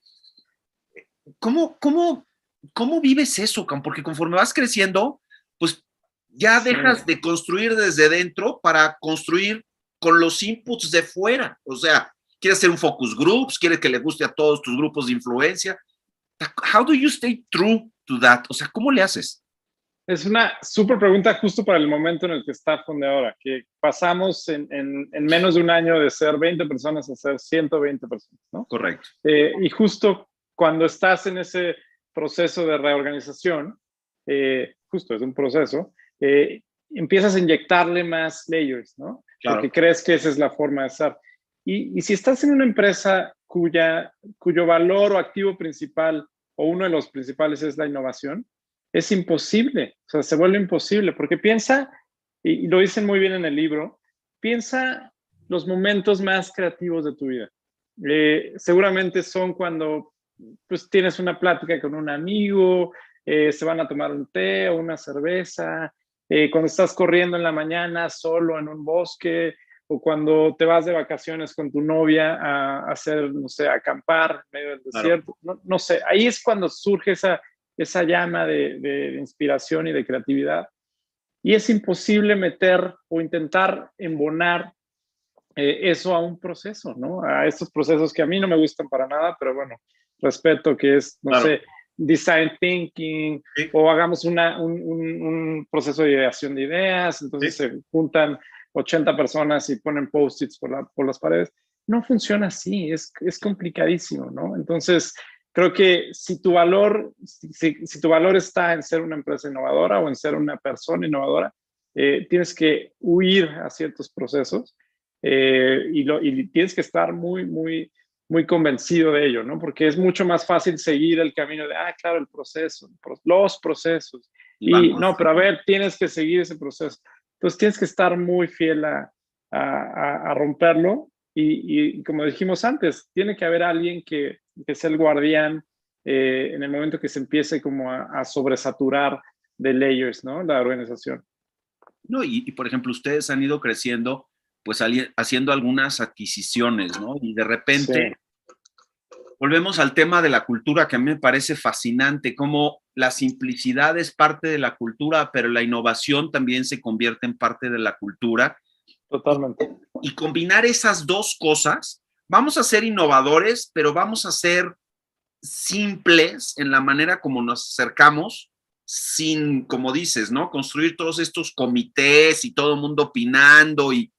Speaker 2: ¿Cómo, cómo, cómo vives eso, Cam? Porque conforme vas creciendo, pues ya
Speaker 1: Sí.
Speaker 2: dejas de construir desde dentro para construir con los inputs de fuera. O sea, quieres hacer un focus groups, quieres que le guste a todos tus grupos de influencia. How do you stay true to that? O sea, ¿cómo le haces?
Speaker 1: Es una súper pregunta justo para el momento en el que está ahora, que pasamos en menos de un año de ser 20 personas a ser 120 personas, ¿no?
Speaker 2: Correcto.
Speaker 1: Y justo cuando estás en ese proceso de reorganización, justo es un proceso, empiezas a inyectarle más layers, ¿no? Porque
Speaker 2: Claro.
Speaker 1: crees que esa es la forma de ser. Y si estás en una empresa cuyo valor o activo principal o uno de los principales es la innovación, es imposible, o sea, se vuelve imposible, porque piensa, y lo dicen muy bien en el libro, piensa los momentos más creativos de tu vida. Seguramente son cuando pues, tienes una plática con un amigo, se van a tomar un té o una cerveza, cuando estás corriendo en la mañana solo en un bosque, o cuando te vas de vacaciones con tu novia a hacer, no sé, a acampar en medio del
Speaker 2: Claro.
Speaker 1: desierto. No, no sé, ahí es cuando surge esa llama de inspiración y de creatividad. Y es imposible meter o intentar embonar eso a un proceso, ¿no? A estos procesos que a mí no me gustan para nada, pero bueno, respeto que es, no
Speaker 2: Claro.
Speaker 1: sé, design thinking,
Speaker 2: Sí,
Speaker 1: o hagamos un proceso de ideación de ideas, entonces
Speaker 2: sí.
Speaker 1: se juntan 80 personas y ponen post-its por las paredes. No funciona así, es complicadísimo, ¿no? Entonces, creo que si tu valor, si tu valor está en ser una empresa innovadora o en ser una persona innovadora, tienes que huir a ciertos procesos y tienes que estar muy convencido de ello, ¿no? Porque es mucho más fácil seguir el camino de, claro, el proceso, los procesos.
Speaker 2: Y
Speaker 1: Y
Speaker 2: vamos.
Speaker 1: no, pero a ver, tienes que seguir ese proceso. Entonces tienes que estar muy fiel a romperlo. Y como dijimos antes, tiene que haber alguien que sea el guardián en el momento que se empiece como a sobresaturar de layers, ¿no? La organización.
Speaker 2: No, por ejemplo, ustedes han ido creciendo, pues haciendo algunas adquisiciones, ¿no? Y de
Speaker 1: Sí,
Speaker 2: repente volvemos al tema de la cultura, que a mí me parece fascinante, cómo la simplicidad es parte de la cultura, pero la innovación también se convierte en parte de la cultura. Y,
Speaker 1: totalmente.
Speaker 2: y combinar esas dos cosas, vamos a ser innovadores, pero vamos a ser simples en la manera como nos acercamos, sin, como dices, ¿no? Construir todos estos comités y todo el mundo opinando y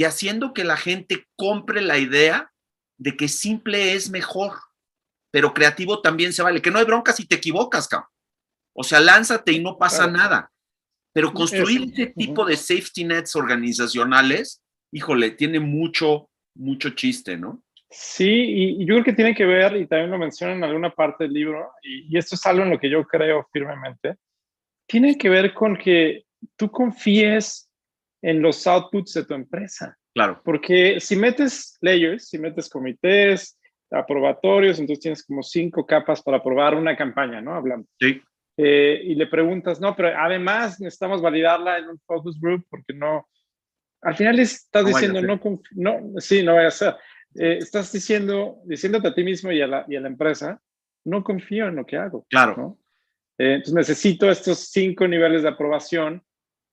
Speaker 2: haciendo que la gente compre la idea de que simple es mejor, pero creativo también se vale, que no hay bronca si te equivocas, cabrón. O sea, lánzate y no pasa
Speaker 1: Claro.
Speaker 2: nada. Pero
Speaker 1: Es,
Speaker 2: construir ese tipo de safety nets organizacionales, híjole, tiene mucho chiste, ¿no?
Speaker 1: sí, y yo creo que tiene que ver, y también lo menciona en alguna parte del libro, y esto es algo en lo que yo creo firmemente, tiene que ver con que tú confíes en los outputs de tu empresa.
Speaker 2: Claro.
Speaker 1: Porque si metes layers, si metes comités, aprobatorios, entonces tienes como 5 capas para aprobar una campaña, ¿no? Hablando.
Speaker 2: Sí.
Speaker 1: Y le preguntas, no, pero además necesitamos validarla en un focus group porque no, al final estás
Speaker 2: No vaya a
Speaker 1: diciendo,
Speaker 2: ser.
Speaker 1: no, sí, no vaya a ser. Estás diciéndote a ti mismo y a la empresa, no confío en lo que hago,
Speaker 2: Claro.
Speaker 1: ¿no? Entonces necesito estos 5 niveles de aprobación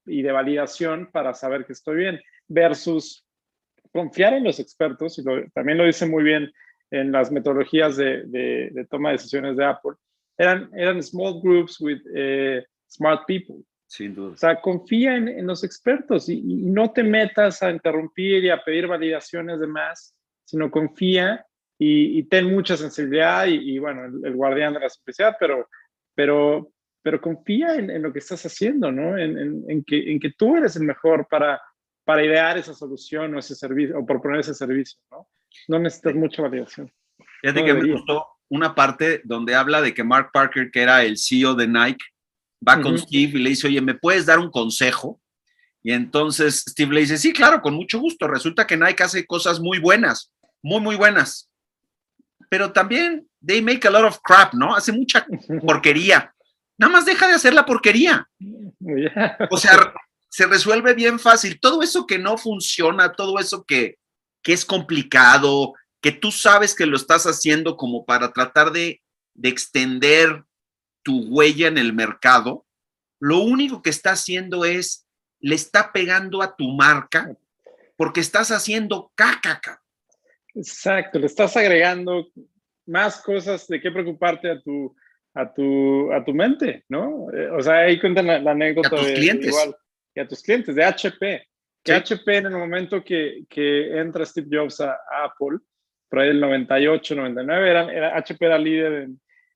Speaker 1: y de validación para saber que estoy bien, versus confiar en los expertos, y también lo dice muy bien en las metodologías de toma de decisiones de Apple, eran small groups with smart people.
Speaker 2: Sin duda.
Speaker 1: O sea, confía en los expertos y no te metas a interrumpir y a pedir validaciones de más, sino confía y ten mucha sensibilidad y bueno, el guardián de la simplicidad, pero, pero confía en lo que estás haciendo, ¿no? En que tú eres el mejor para idear esa solución o ese servicio, o proponer ese servicio, ¿no? No necesitas
Speaker 2: Sí.
Speaker 1: mucha validación.
Speaker 2: Fíjate
Speaker 1: No
Speaker 2: que me
Speaker 1: debería.
Speaker 2: gustó una parte donde habla de que Mark Parker, que era el CEO de Nike, va con Steve y le dice, oye, ¿me puedes dar un consejo? Y entonces Steve le dice, sí, claro, con mucho gusto. Resulta que Nike hace cosas muy buenas, muy buenas. Pero también they make a lot of crap, ¿no? Hace mucha porquería. Nada más deja de hacer la porquería.
Speaker 1: Yeah.
Speaker 2: O sea, se resuelve bien fácil. Todo eso que no funciona, todo eso que es complicado, que tú sabes que lo estás haciendo como para tratar de extender tu huella en el mercado, lo único que está haciendo es, le está pegando a tu marca porque estás haciendo caca.
Speaker 1: Exacto, le estás agregando más cosas de qué preocuparte a tu mente, ¿no? O sea, ahí cuentan la
Speaker 2: A
Speaker 1: anécdota
Speaker 2: tus
Speaker 1: de igual,
Speaker 2: clientes.
Speaker 1: y a tus clientes, de HP, que
Speaker 2: Sí.
Speaker 1: HP en el momento que entra Steve Jobs a Apple, por ahí del 98, 99, HP era líder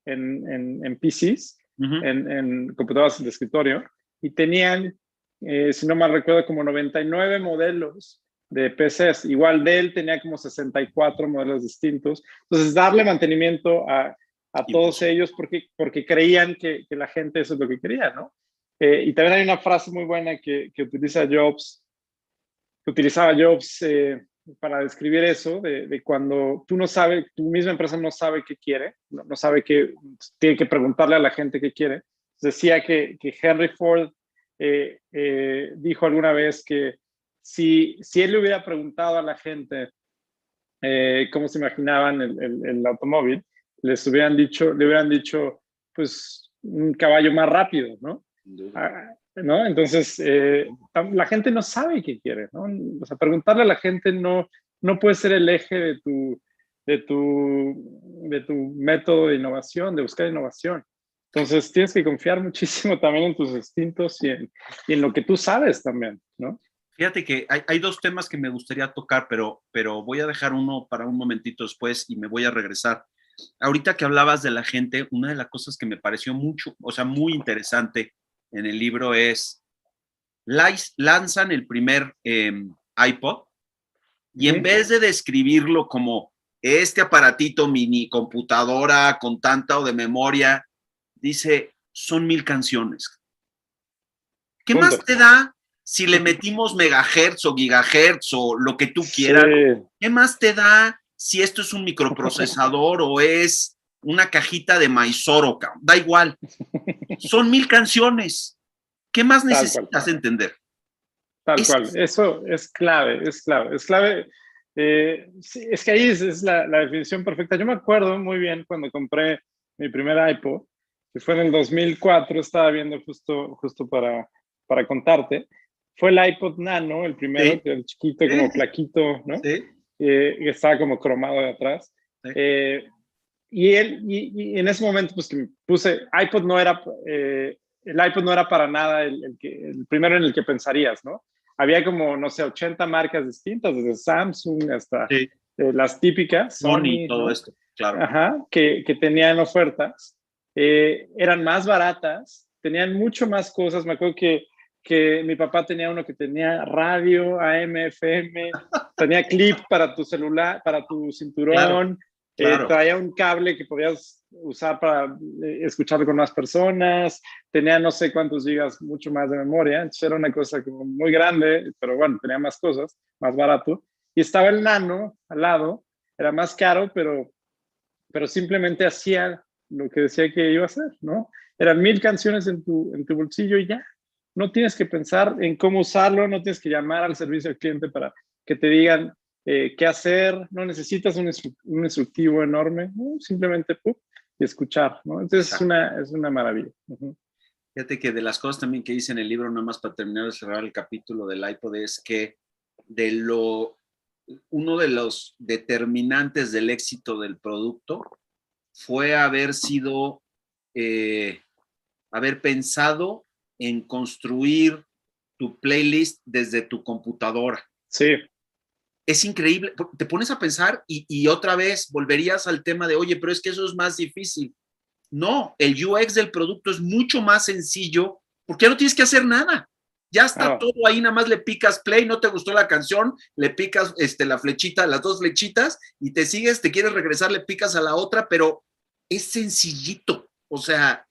Speaker 1: en PCs, en computadoras de escritorio, y tenían, si no mal recuerdo, como 99 modelos de PCs. Igual Dell tenía como 64 modelos distintos. Entonces, darle mantenimiento a todos ellos porque creían que la gente eso es lo que quería, ¿no? Y también hay una frase muy buena que utilizaba Jobs para describir eso, de cuando tú no sabes, tu misma empresa no sabe qué quiere, no sabe qué, tiene que preguntarle a la gente qué quiere. Decía que Henry Ford dijo alguna vez que si él le hubiera preguntado a la gente cómo se imaginaban el automóvil, le hubieran dicho, pues, un caballo más rápido, ¿no? ¿No? Entonces, la gente no sabe qué quiere, ¿no? O sea, preguntarle a la gente no puede ser el eje de tu método de innovación, de buscar innovación. Entonces, tienes que confiar muchísimo también en tus instintos y en lo que tú sabes también, ¿no?
Speaker 2: Fíjate que hay dos temas que me gustaría tocar, pero voy a dejar uno para un momentito después y me voy a regresar. Ahorita que hablabas de la gente, una de las cosas que me pareció mucho, o sea, muy interesante en el libro es, lanzan el primer iPod y en vez de describirlo como este aparatito mini computadora con tanta o de memoria, dice, son 1000 canciones. ¿Qué
Speaker 1: Punto.
Speaker 2: más te da si le metimos megahertz o gigahertz o lo que tú quieras? Sí. ¿Qué más te da si esto es un microprocesador o es una cajita de Mysore? Da igual. Son 1000 canciones. ¿Qué más necesitas entender?
Speaker 1: Tal cual. Eso es clave, es clave. Es clave. Sí, es que ahí es la definición perfecta. Yo me acuerdo muy bien cuando compré mi primer iPod, que fue en el 2004, estaba viendo justo para contarte. Fue el iPod Nano, el primero,
Speaker 2: sí.
Speaker 1: que era el chiquito, como plaquito, ¿no?
Speaker 2: Sí.
Speaker 1: Que estaba como cromado de atrás. Sí. Y en ese momento, pues que me puse, el iPod no era para nada el primero en el que pensarías, ¿no? Había como, no sé, 80 marcas distintas, desde Samsung hasta
Speaker 2: sí.
Speaker 1: Las típicas.
Speaker 2: Sony, todo, ¿no? Esto, claro.
Speaker 1: Ajá, que tenían ofertas. Eran más baratas, tenían mucho más cosas. Me acuerdo que mi papá tenía uno que tenía radio, AM, FM, tenía clip para tu celular, para tu cinturón. Claro. Traía un cable que podías usar para escuchar con más personas, tenía no sé cuántos gigas, mucho más de memoria, entonces era una cosa como muy grande, pero bueno, tenía más cosas, más barato. Y estaba el Nano al lado, era más caro, pero simplemente hacía lo que decía que iba a hacer, ¿no? Eran 1000 canciones en tu bolsillo y ya. No tienes que pensar en cómo usarlo, no tienes que llamar al servicio al cliente para que te digan qué hacer, no necesitas un instructivo enorme, ¿no? Simplemente y escuchar, ¿no? Entonces es una maravilla.
Speaker 2: Fíjate que de las cosas también que dice en el libro, nada más para terminar de cerrar el capítulo del iPod, es que uno de los determinantes del éxito del producto fue haber pensado en construir tu playlist desde tu computadora.
Speaker 1: Sí.
Speaker 2: Es increíble, te pones a pensar y otra vez volverías al tema de, oye, pero es que eso es más difícil. No, el UX del producto es mucho más sencillo porque ya no tienes que hacer nada. Ya está todo ahí, nada más le picas play, no te gustó la canción, le picas la flechita, las dos flechitas y te sigues, te quieres regresar, le picas a la otra, pero es sencillito, o sea,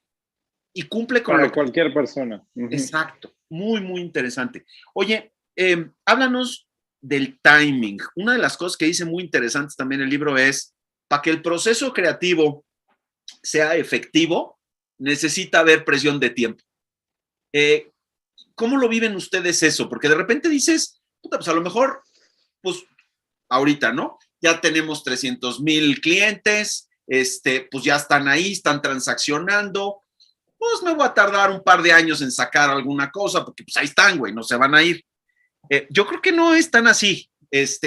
Speaker 2: y cumple con
Speaker 1: para cualquier persona.
Speaker 2: Exacto, muy, muy interesante. Oye, háblanos del timing. Una de las cosas que dice muy interesantes también el libro es, para que el proceso creativo sea efectivo, necesita haber presión de tiempo. ¿Cómo lo viven ustedes eso? Porque de repente dices, puta, pues a lo mejor, pues ahorita, ¿no? Ya tenemos 300,000 clientes, pues ya están ahí, están transaccionando, pues me voy a tardar un par de años en sacar alguna cosa, porque pues ahí están, güey, no se van a ir. Yo creo que no es tan así.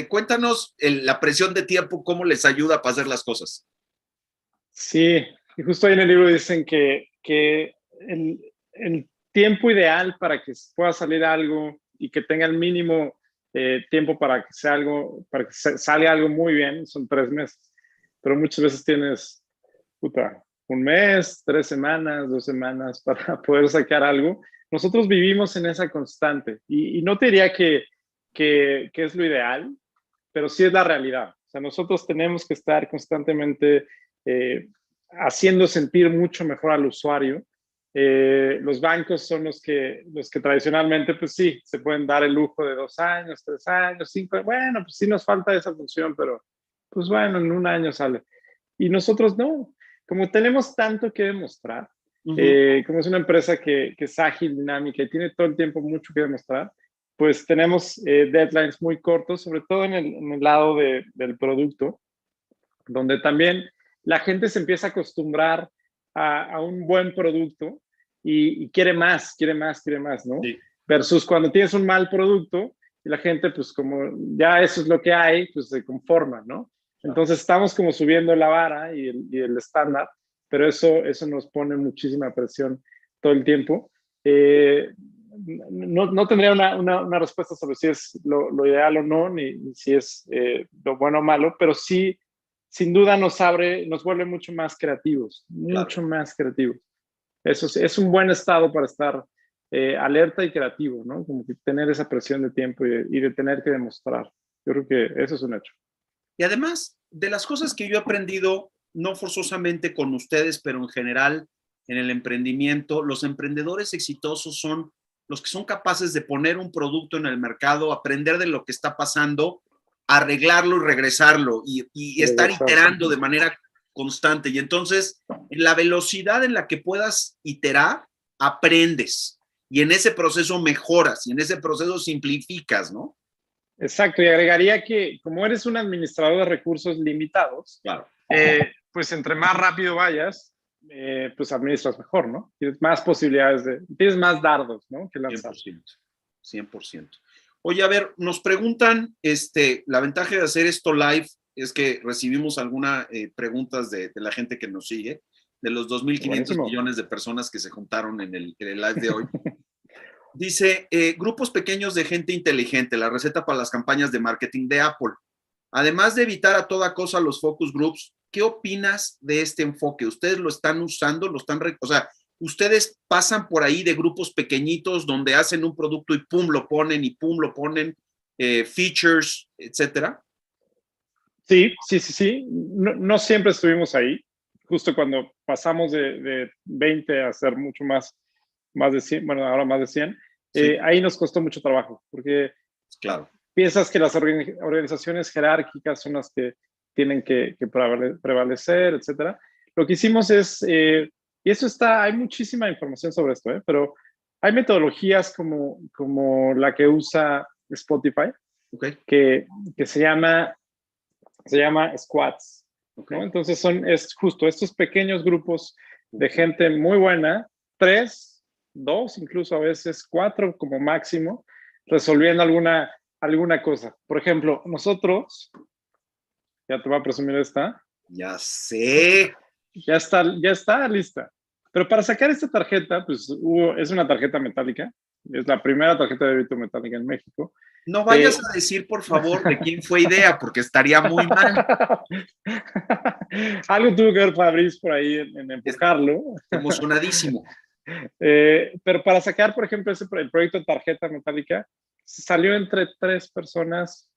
Speaker 2: Cuéntanos la presión de tiempo, cómo les ayuda para hacer las cosas.
Speaker 1: Sí, y justo ahí en el libro dicen que el tiempo ideal para que pueda salir algo y que tenga el mínimo tiempo para que salga algo muy bien son 3 meses. Pero muchas veces tienes, un mes, 3 semanas, 2 semanas para poder sacar algo. Nosotros vivimos en esa constante y no te diría que que es lo ideal, pero sí es la realidad. O sea, nosotros tenemos que estar constantemente haciendo sentir mucho mejor al usuario. Los bancos son los que tradicionalmente, pues sí, se pueden dar el lujo de 2 años, 3 años, 5. Bueno, pues sí nos falta esa función, pero pues bueno, en un año sale. Y nosotros no. Como tenemos tanto que demostrar, como es una empresa que es ágil, dinámica y tiene todo el tiempo mucho que demostrar, pues tenemos deadlines muy cortos, sobre todo en el lado del producto, donde también la gente se empieza a acostumbrar a un buen producto y quiere más, quiere más, quiere más, ¿no?
Speaker 2: Sí.
Speaker 1: Versus cuando tienes un mal producto y la gente, pues como ya eso es lo que hay, pues se conforma, ¿no? Entonces estamos como subiendo la vara y el estándar, pero eso nos pone muchísima presión todo el tiempo. No tendría una respuesta sobre si es lo ideal o no, ni si es lo bueno o malo, pero sí, sin duda nos vuelve mucho más creativos, mucho más creativos. Eso es un buen estado para estar alerta y creativo, ¿no? Como que tener esa presión de tiempo y de tener que demostrar. Yo creo que eso es un hecho.
Speaker 2: Y además, de las cosas que yo he aprendido, no forzosamente con ustedes, pero en general en el emprendimiento, los emprendedores exitosos son los que son capaces de poner un producto en el mercado, aprender de lo que está pasando, arreglarlo y regresarlo y estar iterando de manera constante. Y entonces, en la velocidad en la que puedas iterar, aprendes. Y en ese proceso mejoras y en ese proceso simplificas, ¿no?
Speaker 1: Exacto, y agregaría que como eres un administrador de recursos limitados,
Speaker 2: claro.
Speaker 1: Pues entre más rápido vayas, pues administras mejor, ¿no? Tienes más posibilidades tienes más dardos, ¿no? Que lanzar.
Speaker 2: 100%. Oye, a ver, nos preguntan, la ventaja de hacer esto live es que recibimos algunas preguntas de la gente que nos sigue, de los 2.500 millones de personas que se juntaron en el live de hoy. Dice, grupos pequeños de gente inteligente, la receta para las campañas de marketing de Apple. Además de evitar a toda cosa los focus groups, ¿qué opinas de este enfoque? ¿Ustedes lo están usando? O sea, ¿ustedes pasan por ahí de grupos pequeñitos donde hacen un producto y pum, lo ponen y pum, lo ponen, features, etcétera?
Speaker 1: Sí. No siempre estuvimos ahí. Justo cuando pasamos de 20 a ser mucho más de 100, bueno, ahora más de 100, sí. Ahí nos costó mucho trabajo, porque
Speaker 2: claro.
Speaker 1: Piensas que las organizaciones jerárquicas son las que tienen que prevalecer, etcétera. Lo que hicimos es, y eso hay muchísima información sobre esto, pero hay metodologías como la que usa Spotify, que se llama squads. ¿No? Entonces es justo estos pequeños grupos de gente muy buena, 3, 2, incluso a veces 4 como máximo, resolviendo alguna cosa. Por ejemplo, nosotros, ya te voy a presumir esta.
Speaker 2: Ya sé.
Speaker 1: Ya está lista. Pero para sacar esta tarjeta, pues es una tarjeta metálica. Es la primera tarjeta de débito metálica en México.
Speaker 2: No vayas a decir, por favor, de quién fue idea, porque estaría muy mal.
Speaker 1: Algo tuvo que ver Fabriz por ahí en empujarlo.
Speaker 2: Emocionadísimo.
Speaker 1: Pero para sacar, por ejemplo, el proyecto de tarjeta metálica, salió entre 2 personas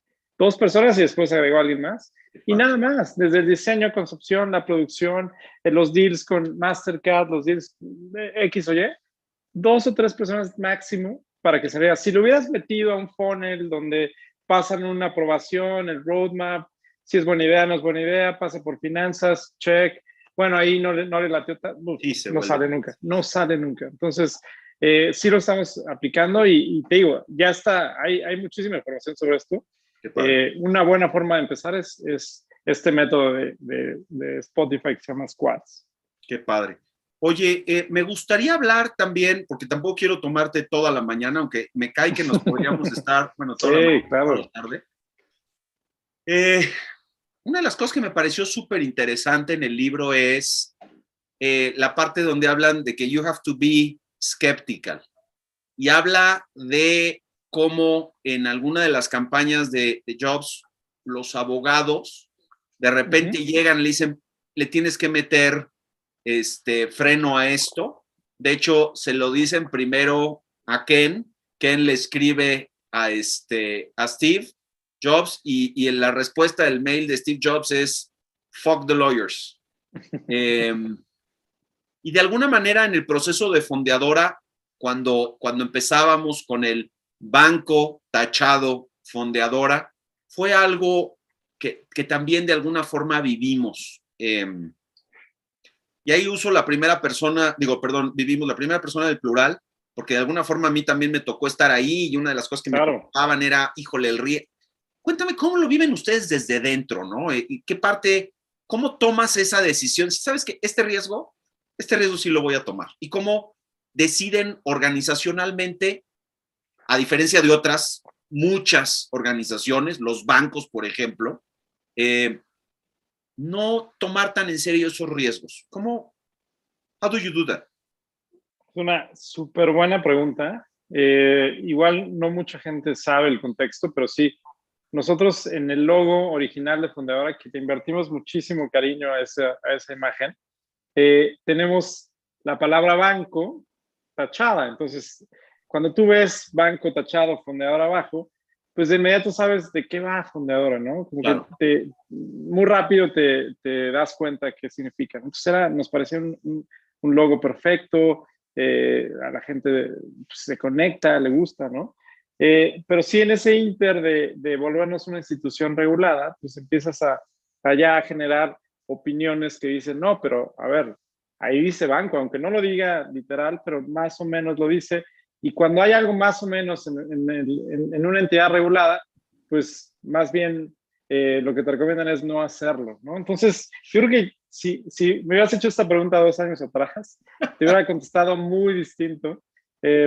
Speaker 1: y después se agregó alguien más. Y nada más, desde el diseño, concepción, la producción, los deals con Mastercard, los deals X o Y, 2 o 3 personas máximo para que se vea. Si lo hubieras metido a un funnel donde pasan una aprobación, el roadmap, si es buena idea, no es buena idea, pasa por finanzas, check. Bueno, ahí no le latió, no sale nunca. Entonces, sí lo estamos aplicando y te digo, ya está, hay muchísima información sobre esto. Una buena forma de empezar es este método de Spotify que se llama Squads.
Speaker 2: Qué padre. Oye, me gustaría hablar también, porque tampoco quiero tomarte toda la mañana, aunque me cae que nos podríamos estar, bueno, toda la mañana, toda la tarde. Una de las cosas que me pareció súper interesante en el libro es la parte donde hablan de que you have to be skeptical. Y habla de cómo en alguna de las campañas de Jobs, los abogados de repente llegan, le dicen, le tienes que meter freno a esto. De hecho, se lo dicen primero a Ken. Ken le escribe a Steve Jobs y la respuesta del mail de Steve Jobs es fuck the lawyers. Y de alguna manera en el proceso de Fondeadora, cuando empezábamos con el banco tachado Fondeadora, fue algo que también de alguna forma vivimos. Y ahí uso la primera persona, vivimos la primera persona del plural, porque de alguna forma a mí también me tocó estar ahí y una de las cosas que me preocupaban era, híjole, el riesgo. Cuéntame cómo lo viven ustedes desde dentro, ¿no? ¿Y qué parte, cómo tomas esa decisión? ¿Sabes que este riesgo sí lo voy a tomar? ¿Y cómo deciden organizacionalmente, a diferencia de otras muchas organizaciones, los bancos, por ejemplo, no tomar tan en serio esos riesgos? How do you do that?
Speaker 1: Es una súper buena pregunta. Igual no mucha gente sabe el contexto, pero sí, nosotros en el logo original de Fondeadora, que te invertimos muchísimo cariño a esa imagen, tenemos la palabra banco tachada. Entonces, cuando tú ves banco tachado, Fondeadora abajo, pues de inmediato sabes de qué va Fondeadora, ¿no? Como claro. Que muy rápido te das cuenta qué significa. Entonces nos pareció un logo perfecto, a la gente se conecta, le gusta, ¿no? Pero sí en ese inter de volvernos una institución regulada, pues empiezas a ya generar opiniones que dicen, no, pero a ver, ahí dice banco, aunque no lo diga literal, pero más o menos lo dice. Y cuando hay algo más o menos en una entidad regulada, pues más bien lo que te recomiendan es no hacerlo, ¿no? Entonces, yo creo que si me hubieras hecho esta pregunta 2 años atrás, te hubiera contestado muy distinto,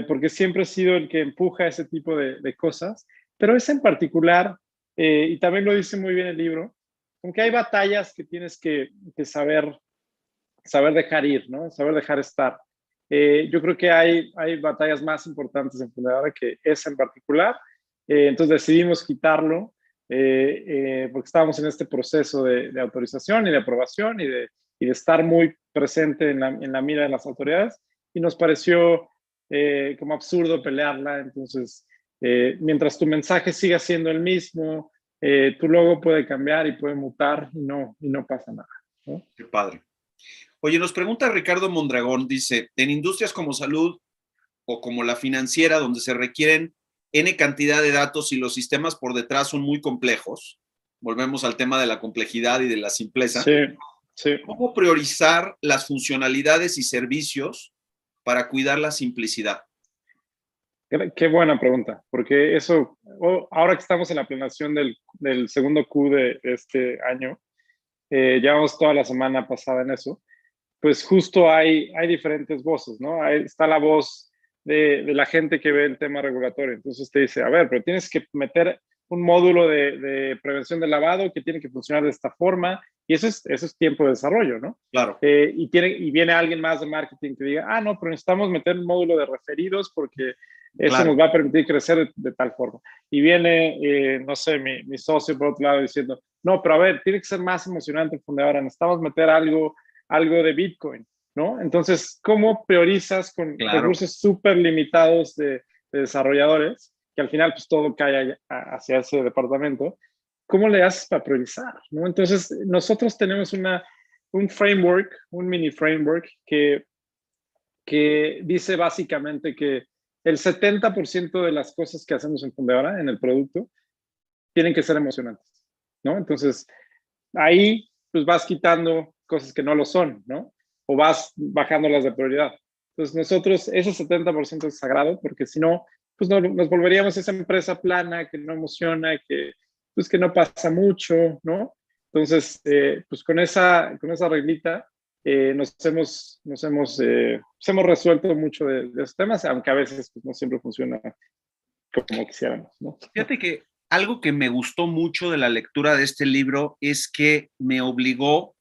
Speaker 1: porque siempre he sido el que empuja ese tipo de cosas, pero ese en particular, y también lo dice muy bien el libro, aunque hay batallas que tienes que saber dejar ir, ¿no? Saber dejar estar. Yo creo que hay batallas más importantes en Fondeadora que esa en particular. Entonces decidimos quitarlo porque estábamos en este proceso de autorización y de aprobación y de estar muy presente en la mira de las autoridades, y nos pareció como absurdo pelearla. Entonces, mientras tu mensaje siga siendo el mismo, tu logo puede cambiar y puede mutar y no pasa nada, ¿no?
Speaker 2: Qué padre. Oye, nos pregunta Ricardo Mondragón, dice, en industrias como salud o como la financiera, donde se requieren N cantidad de datos y los sistemas por detrás son muy complejos, volvemos al tema de la complejidad y de la simpleza.
Speaker 1: Sí, sí.
Speaker 2: ¿Cómo priorizar las funcionalidades y servicios para cuidar la simplicidad?
Speaker 1: Qué buena pregunta, porque eso, ahora que estamos en la planeación del segundo Q de este año, llevamos toda la semana pasada en eso, pues justo hay diferentes voces, ¿no? Está la voz de la gente que ve el tema regulatorio. Entonces te dice, a ver, pero tienes que meter un módulo de prevención del lavado que tiene que funcionar de esta forma, y eso es tiempo de desarrollo, ¿no?
Speaker 2: Claro.
Speaker 1: Y viene alguien más de marketing que diga, no, pero necesitamos meter un módulo de referidos porque eso nos va a permitir crecer de tal forma. Y viene, no sé, mi socio por otro lado diciendo, no, pero a ver, tiene que ser más emocionante el Fondeadora, necesitamos meter algo de Bitcoin, ¿no? Entonces, ¿cómo priorizas con recursos súper limitados de desarrolladores, que al final pues todo cae hacia ese departamento? ¿Cómo le haces para priorizar, ¿no? Entonces, nosotros tenemos un framework, un mini framework que dice básicamente que el 70% de las cosas que hacemos en Fondeadora, en el producto, tienen que ser emocionantes, ¿no? Entonces, ahí pues vas quitando cosas que no lo son, ¿no? O vas bajándolas de prioridad. Entonces nosotros, ese 70% es sagrado, porque si no, pues no, nos volveríamos esa empresa plana que no emociona, que no pasa mucho, ¿no? Entonces, pues con esa reglita nos hemos resuelto mucho de esos temas, aunque a veces pues, no siempre funciona como quisiéramos, ¿no?
Speaker 2: Fíjate que algo que me gustó mucho de la lectura de este libro es que me obligó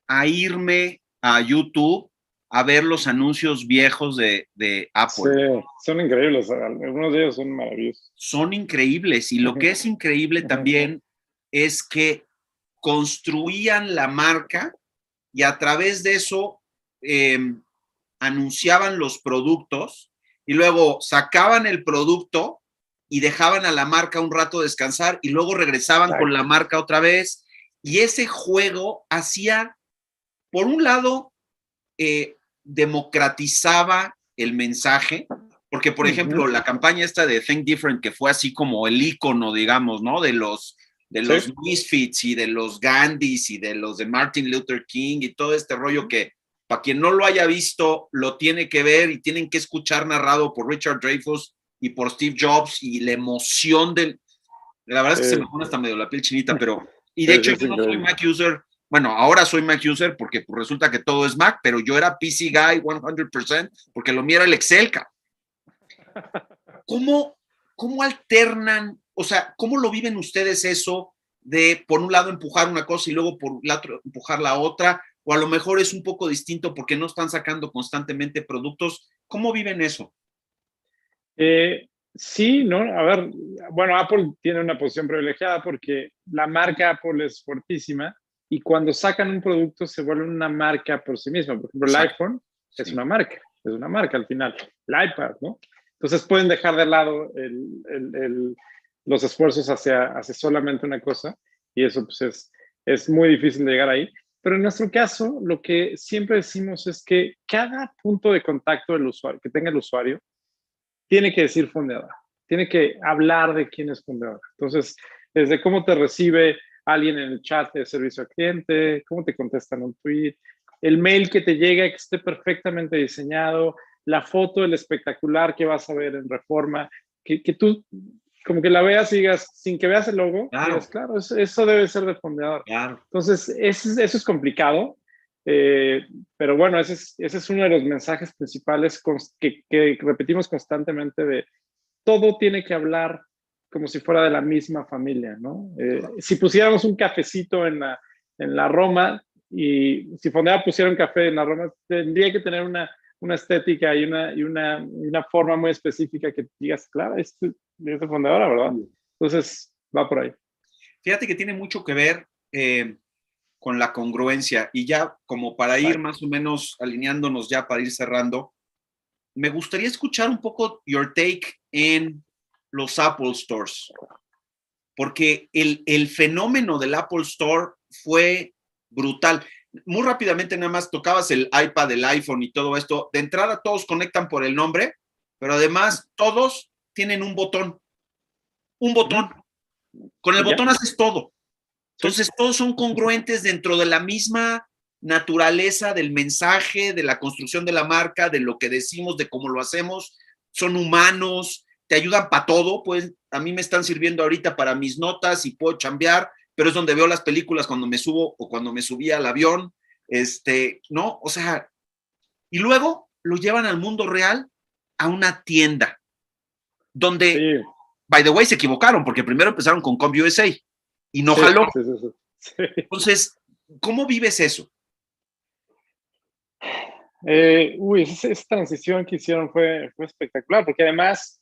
Speaker 2: a irme a YouTube a ver los anuncios viejos de Apple.
Speaker 1: Sí, son increíbles, algunos de ellos son maravillosos.
Speaker 2: Son increíbles, y lo que es increíble también es que construían la marca y a través de eso anunciaban los productos y luego sacaban el producto y dejaban a la marca un rato descansar y luego regresaban
Speaker 1: Exacto.
Speaker 2: con la marca otra vez. Y ese juego hacía, por un lado, democratizaba el mensaje, porque, por ejemplo, la campaña esta de Think Different, que fue así como el ícono, digamos, ¿no? De los Misfits y de los Gandhis y de los de Martin Luther King y todo este rollo que, para quien no lo haya visto, lo tiene que ver y tienen que escuchar narrado por Richard Dreyfuss y por Steve Jobs y la emoción del... La verdad es que se me pone hasta medio la piel chinita, pero... Y de hecho yo no soy Mac user, bueno, ahora soy Mac user porque pues, resulta que todo es Mac, pero yo era PC guy 100% porque lo mío era el Excel. ¿Cómo alternan, o sea, cómo lo viven ustedes eso de por un lado empujar una cosa y luego por el otro empujar la otra? O a lo mejor es un poco distinto porque no están sacando constantemente productos. ¿Cómo viven eso?
Speaker 1: Sí, ¿no? A ver, bueno, Apple tiene una posición privilegiada porque la marca Apple es fuertísima y cuando sacan un producto se vuelve una marca por sí misma. Por ejemplo, el iPhone es una marca al final. El iPad, ¿no? Entonces pueden dejar de lado los esfuerzos hacia solamente una cosa y eso pues es muy difícil de llegar ahí. Pero en nuestro caso, lo que siempre decimos es que cada punto de contacto del usuario, que tenga el usuario, tiene que decir fundadora, tiene que hablar de quién es fundadora. Entonces, desde cómo te recibe alguien en el chat de servicio al cliente, cómo te contestan un tweet, el mail que te llega que esté perfectamente diseñado, la foto del espectacular que vas a ver en Reforma, que tú como que la veas y digas, sin que veas el logo, digas, claro, eso debe ser de fundador.
Speaker 2: Claro.
Speaker 1: Entonces, eso es complicado. Pero bueno, ese es uno de los mensajes principales que repetimos constantemente de todo tiene que hablar como si fuera de la misma familia, ¿no? Si pusiéramos un cafecito en la Roma y si Fondeo pusiera un café en la Roma, tendría que tener una estética y una forma muy específica que digas, claro, es de Fondeadora, ¿verdad? Entonces, va por ahí.
Speaker 2: Fíjate que tiene mucho que ver con la congruencia y ya como para ir más o menos alineándonos ya para ir cerrando, me gustaría escuchar un poco your take en los Apple Stores, porque el fenómeno del Apple Store fue brutal. Muy rápidamente nada más tocabas el iPad, el iPhone y todo esto. De entrada todos conectan por el nombre, pero además todos tienen un botón. Un botón. Con el botón haces todo. Entonces, todos son congruentes dentro de la misma naturaleza del mensaje, de la construcción de la marca, de lo que decimos, de cómo lo hacemos. Son humanos, te ayudan para todo. Pues a mí me están sirviendo ahorita para mis notas y puedo chambear, pero es donde veo las películas cuando me subo o cuando me subía al avión. ¿No? O sea, y luego lo llevan al mundo real a una tienda donde, by the way, se equivocaron porque primero empezaron con CompUSA y no jaló.
Speaker 1: Sí.
Speaker 2: Entonces, ¿cómo vives eso?
Speaker 1: Esa transición que hicieron fue espectacular, porque además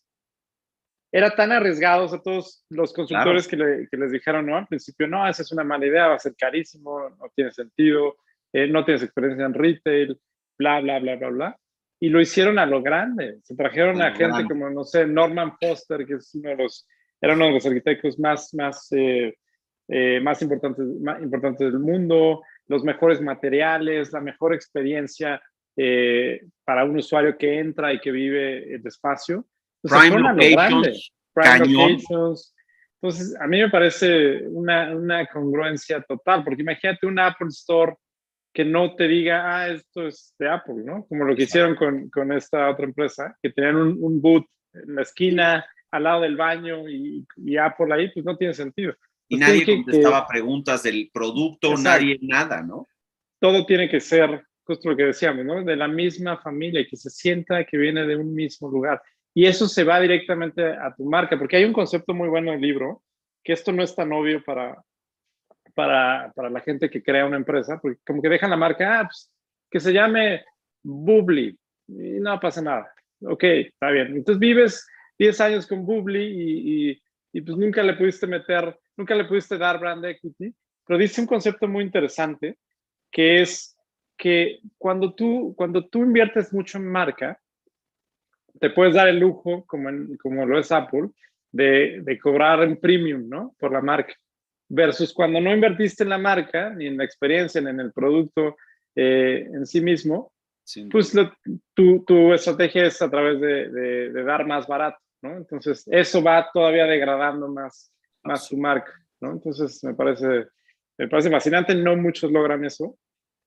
Speaker 1: era tan arriesgado, o sea, todos los consultores que les dijeron, no, al principio, no, esa es una mala idea, va a ser carísimo, no tiene sentido, no tienes experiencia en retail, bla, bla, bla, bla, bla. Y lo hicieron a lo grande. Se trajeron a gente como, no sé, Norman Foster, que es era uno de los arquitectos más importantes del mundo, los mejores materiales, la mejor experiencia para un usuario que entra y que vive el espacio. Entonces,
Speaker 2: Prime locations,
Speaker 1: locations. Entonces, a mí me parece una congruencia total, porque imagínate un Apple Store que no te diga, esto es de Apple, ¿no? Como lo que hicieron con esta otra empresa, que tenían un boot en la esquina, al lado del baño y Apple ahí, pues no tiene sentido.
Speaker 2: Y nadie contestaba preguntas del producto, nadie nada, ¿no?
Speaker 1: Todo tiene que ser, justo lo que decíamos, ¿no? De la misma familia, que se sienta que viene de un mismo lugar. Y eso se va directamente a tu marca, porque hay un concepto muy bueno en el libro, que esto no es tan obvio para la gente que crea una empresa, porque como que dejan la marca, pues, que se llame Bubbly, y no pasa nada. Ok, está bien. Entonces vives 10 años con Bubbly y pues nunca le pudiste dar brand equity, pero dice un concepto muy interesante, que es que cuando tú inviertes mucho en marca, te puedes dar el lujo, como lo es Apple, de cobrar en premium, ¿no? Por la marca. Versus cuando no invertiste en la marca, ni en la experiencia, ni en el producto en sí mismo, pues tu estrategia es a través de dar más barato, ¿no? Entonces, eso va todavía degradando más tu marca, ¿no? Entonces, me parece fascinante. No muchos logran eso,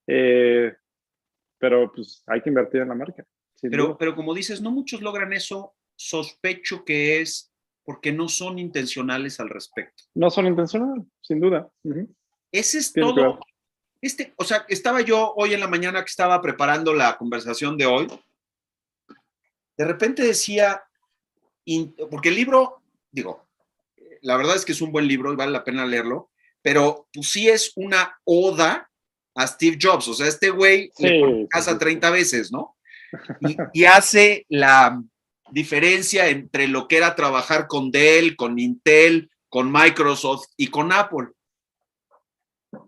Speaker 1: pero pues hay que invertir en la marca.
Speaker 2: Pero como dices, no muchos logran eso. Sospecho que es porque no son intencionales al respecto.
Speaker 1: No son intencionales, sin duda.
Speaker 2: Ese es
Speaker 1: Tiene que ver.
Speaker 2: todo. O sea, estaba yo hoy en la mañana que estaba preparando la conversación de hoy, de repente decía, porque el libro, digo, la verdad es que es un buen libro y vale la pena leerlo, pero pues sí es una oda a Steve Jobs. O sea, este güey le pone casa 30 veces, ¿no? Y hace la diferencia entre lo que era trabajar con Dell, con Intel, con Microsoft y con Apple.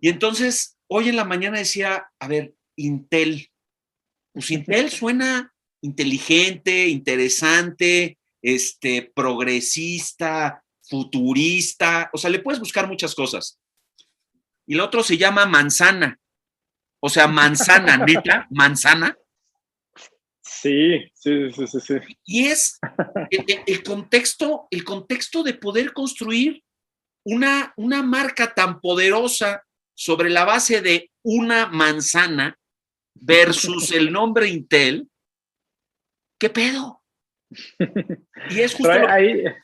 Speaker 2: Y entonces, hoy en la mañana decía, a ver, Intel. Pues Intel suena inteligente, interesante, progresista, futurista. O sea, le puedes buscar muchas cosas. Y el otro se llama manzana. O sea, manzana, neta, manzana.
Speaker 1: Sí.
Speaker 2: Y es el contexto de poder construir una marca tan poderosa sobre la base de una manzana versus el nombre Intel. ¿Qué pedo? Y es justo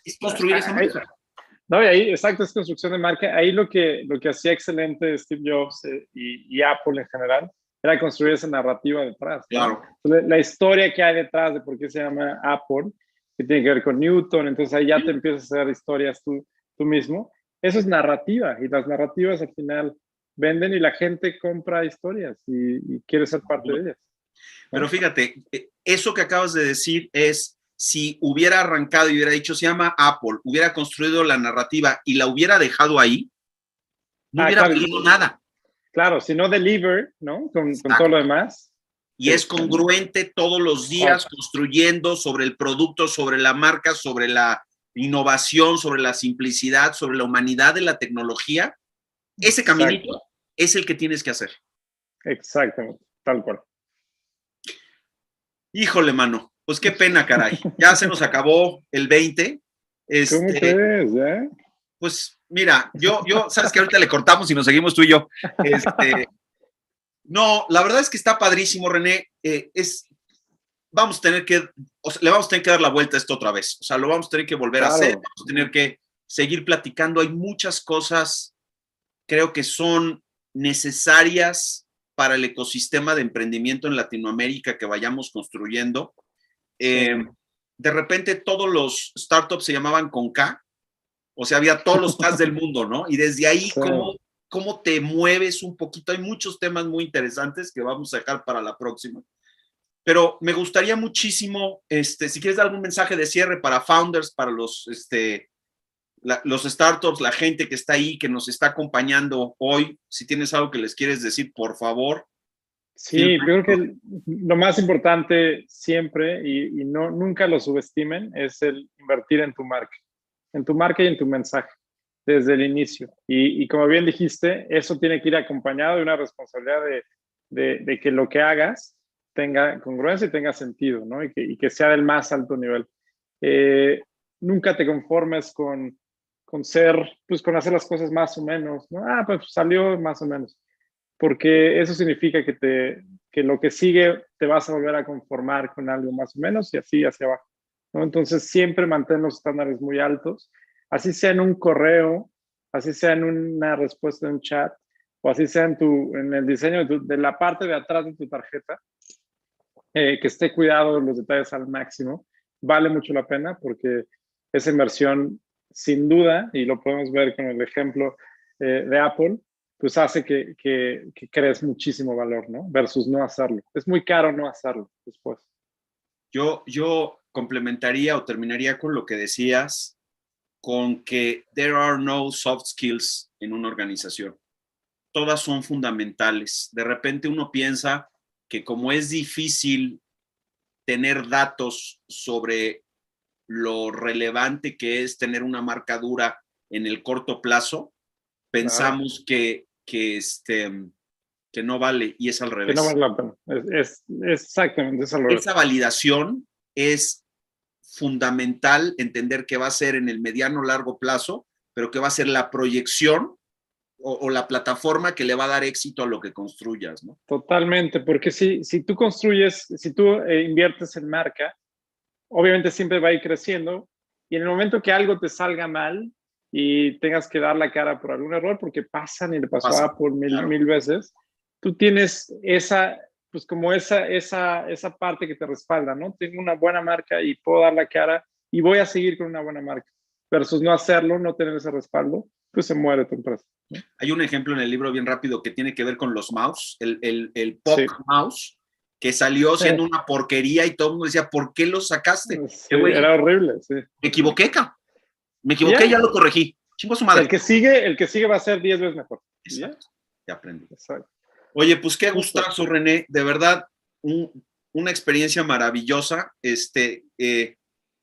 Speaker 2: es construir esa marca.
Speaker 1: No, y ahí, exacto, es construcción de marca. Ahí lo que hacía excelente Steve Jobs y Apple en general era construir esa narrativa detrás.
Speaker 2: Claro.
Speaker 1: ¿No? La historia que hay detrás de por qué se llama Apple, que tiene que ver con Newton, entonces ahí ya te empiezas a hacer historias tú mismo. Eso es narrativa, y las narrativas al final venden y la gente compra historias y quiere ser parte de ellas. ¿No?
Speaker 2: Pero fíjate, eso que acabas de decir es, si hubiera arrancado y hubiera dicho, se llama Apple, hubiera construido la narrativa y la hubiera dejado ahí, no hubiera valido nada.
Speaker 1: Claro, si no deliver, ¿no? Con todo lo demás.
Speaker 2: Y es congruente todos los días construyendo sobre el producto, sobre la marca, sobre la innovación, sobre la simplicidad, sobre la humanidad de la tecnología. Ese caminito es el que tienes que hacer.
Speaker 1: Exactamente, tal cual.
Speaker 2: Híjole, mano, pues qué pena, caray. Ya se nos acabó el 20.
Speaker 1: ¿Cómo crees,
Speaker 2: Pues mira, yo, sabes que ahorita le cortamos y nos seguimos tú y yo. No, la verdad es que está padrísimo, René. Vamos a tener que, o sea, le vamos a tener que dar la vuelta a esto otra vez. O sea, lo vamos a tener que volver a hacer, vamos a tener que seguir platicando. Hay muchas cosas, creo que son necesarias para el ecosistema de emprendimiento en Latinoamérica que vayamos construyendo. De repente todos los startups se llamaban con K, o sea, había todos los Ks del mundo, ¿no? Y desde ahí, ¿cómo te mueves un poquito? Hay muchos temas muy interesantes que vamos a dejar para la próxima. Pero me gustaría muchísimo, si quieres dar algún mensaje de cierre para founders, para los startups, la gente que está ahí, que nos está acompañando hoy, si tienes algo que les quieres decir, por favor.
Speaker 1: Sí, yo creo que lo más importante siempre, y nunca lo subestimen, es el invertir en tu marca y en tu mensaje desde el inicio. Y como bien dijiste, eso tiene que ir acompañado de una responsabilidad de que lo que hagas tenga congruencia y tenga sentido, ¿no? Y que sea del más alto nivel. Nunca te conformes con con hacer las cosas más o menos, ¿no? Pues salió más o menos. Porque eso significa que lo que sigue te vas a volver a conformar con algo más o menos y así hacia abajo, ¿no? Entonces siempre mantén los estándares muy altos, así sea en un correo, así sea en una respuesta en un chat, o así sea en el diseño de la parte de atrás de tu tarjeta, que esté cuidado los detalles al máximo. Vale mucho la pena porque esa inversión, sin duda, y lo podemos ver con el ejemplo de Apple, pues hace que crees muchísimo valor, ¿no? Versus no hacerlo. Es muy caro no hacerlo después.
Speaker 2: Yo complementaría o terminaría con lo que decías, con que there are no soft skills en una organización. Todas son fundamentales. De repente uno piensa que como es difícil tener datos sobre lo relevante que es tener una marca dura en el corto plazo, pensamos que no vale, y es al revés.
Speaker 1: Que no vale la pena. Exactamente, es al revés.
Speaker 2: Esa validación es fundamental, entender que va a ser en el mediano largo plazo, pero que va a ser la proyección o la plataforma que le va a dar éxito a lo que construyas, ¿no?
Speaker 1: Totalmente, porque si tú construyes, si tú inviertes en marca, obviamente siempre va a ir creciendo, y en el momento que algo te salga mal y tengas que dar la cara por algún error, porque pasan y le pasó a Apple mil veces, tú tienes esa, pues como esa parte que te respalda, ¿no? Tengo una buena marca y puedo dar la cara y voy a seguir con una buena marca, versus no hacerlo, no tener ese respaldo, pues se muere tu empresa, ¿no?
Speaker 2: Hay un ejemplo en el libro bien rápido que tiene que ver con los mouse, el POC mouse, que salió siendo una porquería y todo el mundo decía, ¿por qué lo sacaste?
Speaker 1: Sí, era horrible, sí.
Speaker 2: Me equivoqué, ya lo corregí. Chingo su madre.
Speaker 1: El que sigue va a ser 10 veces mejor.
Speaker 2: Exacto. Ya aprendí.
Speaker 1: Exacto.
Speaker 2: Oye, pues qué gustazo, René. De verdad, una experiencia maravillosa.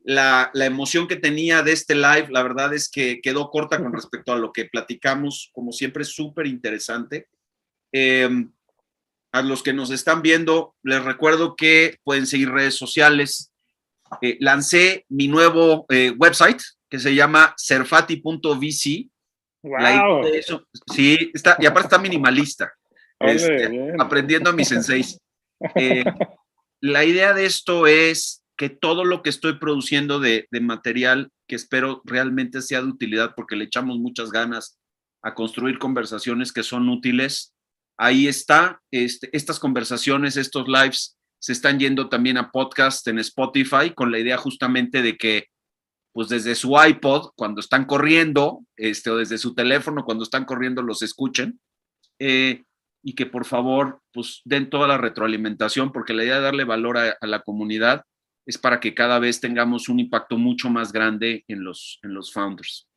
Speaker 2: La emoción que tenía de este live, la verdad es que quedó corta con respecto a lo que platicamos. Como siempre, súper interesante. A los que nos están viendo, les recuerdo que pueden seguir redes sociales. Lancé mi nuevo website que se llama serfati.vc.
Speaker 1: Wow.
Speaker 2: Sí, está, y aparte está minimalista. Aprendiendo a mis senseis. La idea de esto es que todo lo que estoy produciendo de material, que espero realmente sea de utilidad, porque le echamos muchas ganas a construir conversaciones que son útiles, ahí está. Estas conversaciones, estos lives, se están yendo también a podcast en Spotify, con la idea justamente de que, pues desde su iPod, cuando están corriendo, o desde su teléfono, cuando están corriendo, los escuchen. Y que por favor, pues den toda la retroalimentación, porque la idea de darle valor a la comunidad es para que cada vez tengamos un impacto mucho más grande en los founders.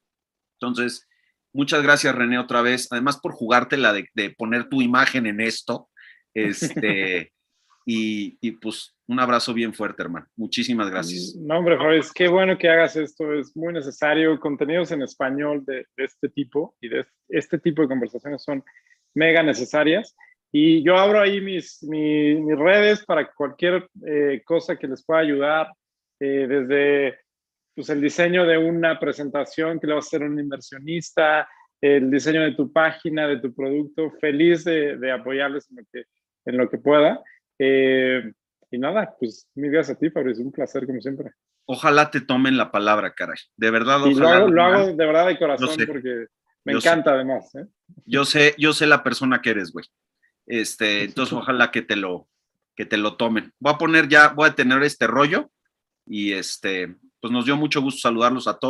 Speaker 2: Entonces, muchas gracias, René, otra vez. Además, por jugártela de poner tu imagen en esto. Y pues un abrazo bien fuerte, hermano. Muchísimas gracias.
Speaker 1: No, hombre, Fabriz, qué bueno que hagas esto. Es muy necesario. Contenidos en español de este tipo y de este tipo de conversaciones son mega necesarias. Y yo abro ahí mis redes para cualquier cosa que les pueda ayudar, desde pues, el diseño de una presentación que le va a hacer un inversionista, el diseño de tu página, de tu producto. Feliz de apoyarles en lo que pueda. Y nada, pues mil gracias a ti, Fabricio, un placer como siempre.
Speaker 2: Ojalá te tomen la palabra, caray. De verdad,
Speaker 1: y
Speaker 2: ojalá.
Speaker 1: Lo hago de verdad de corazón, porque me encanta además.
Speaker 2: Yo sé la persona que eres, güey. Entonces ojalá que te lo tomen. Voy a tener este rollo y pues nos dio mucho gusto saludarlos a todos.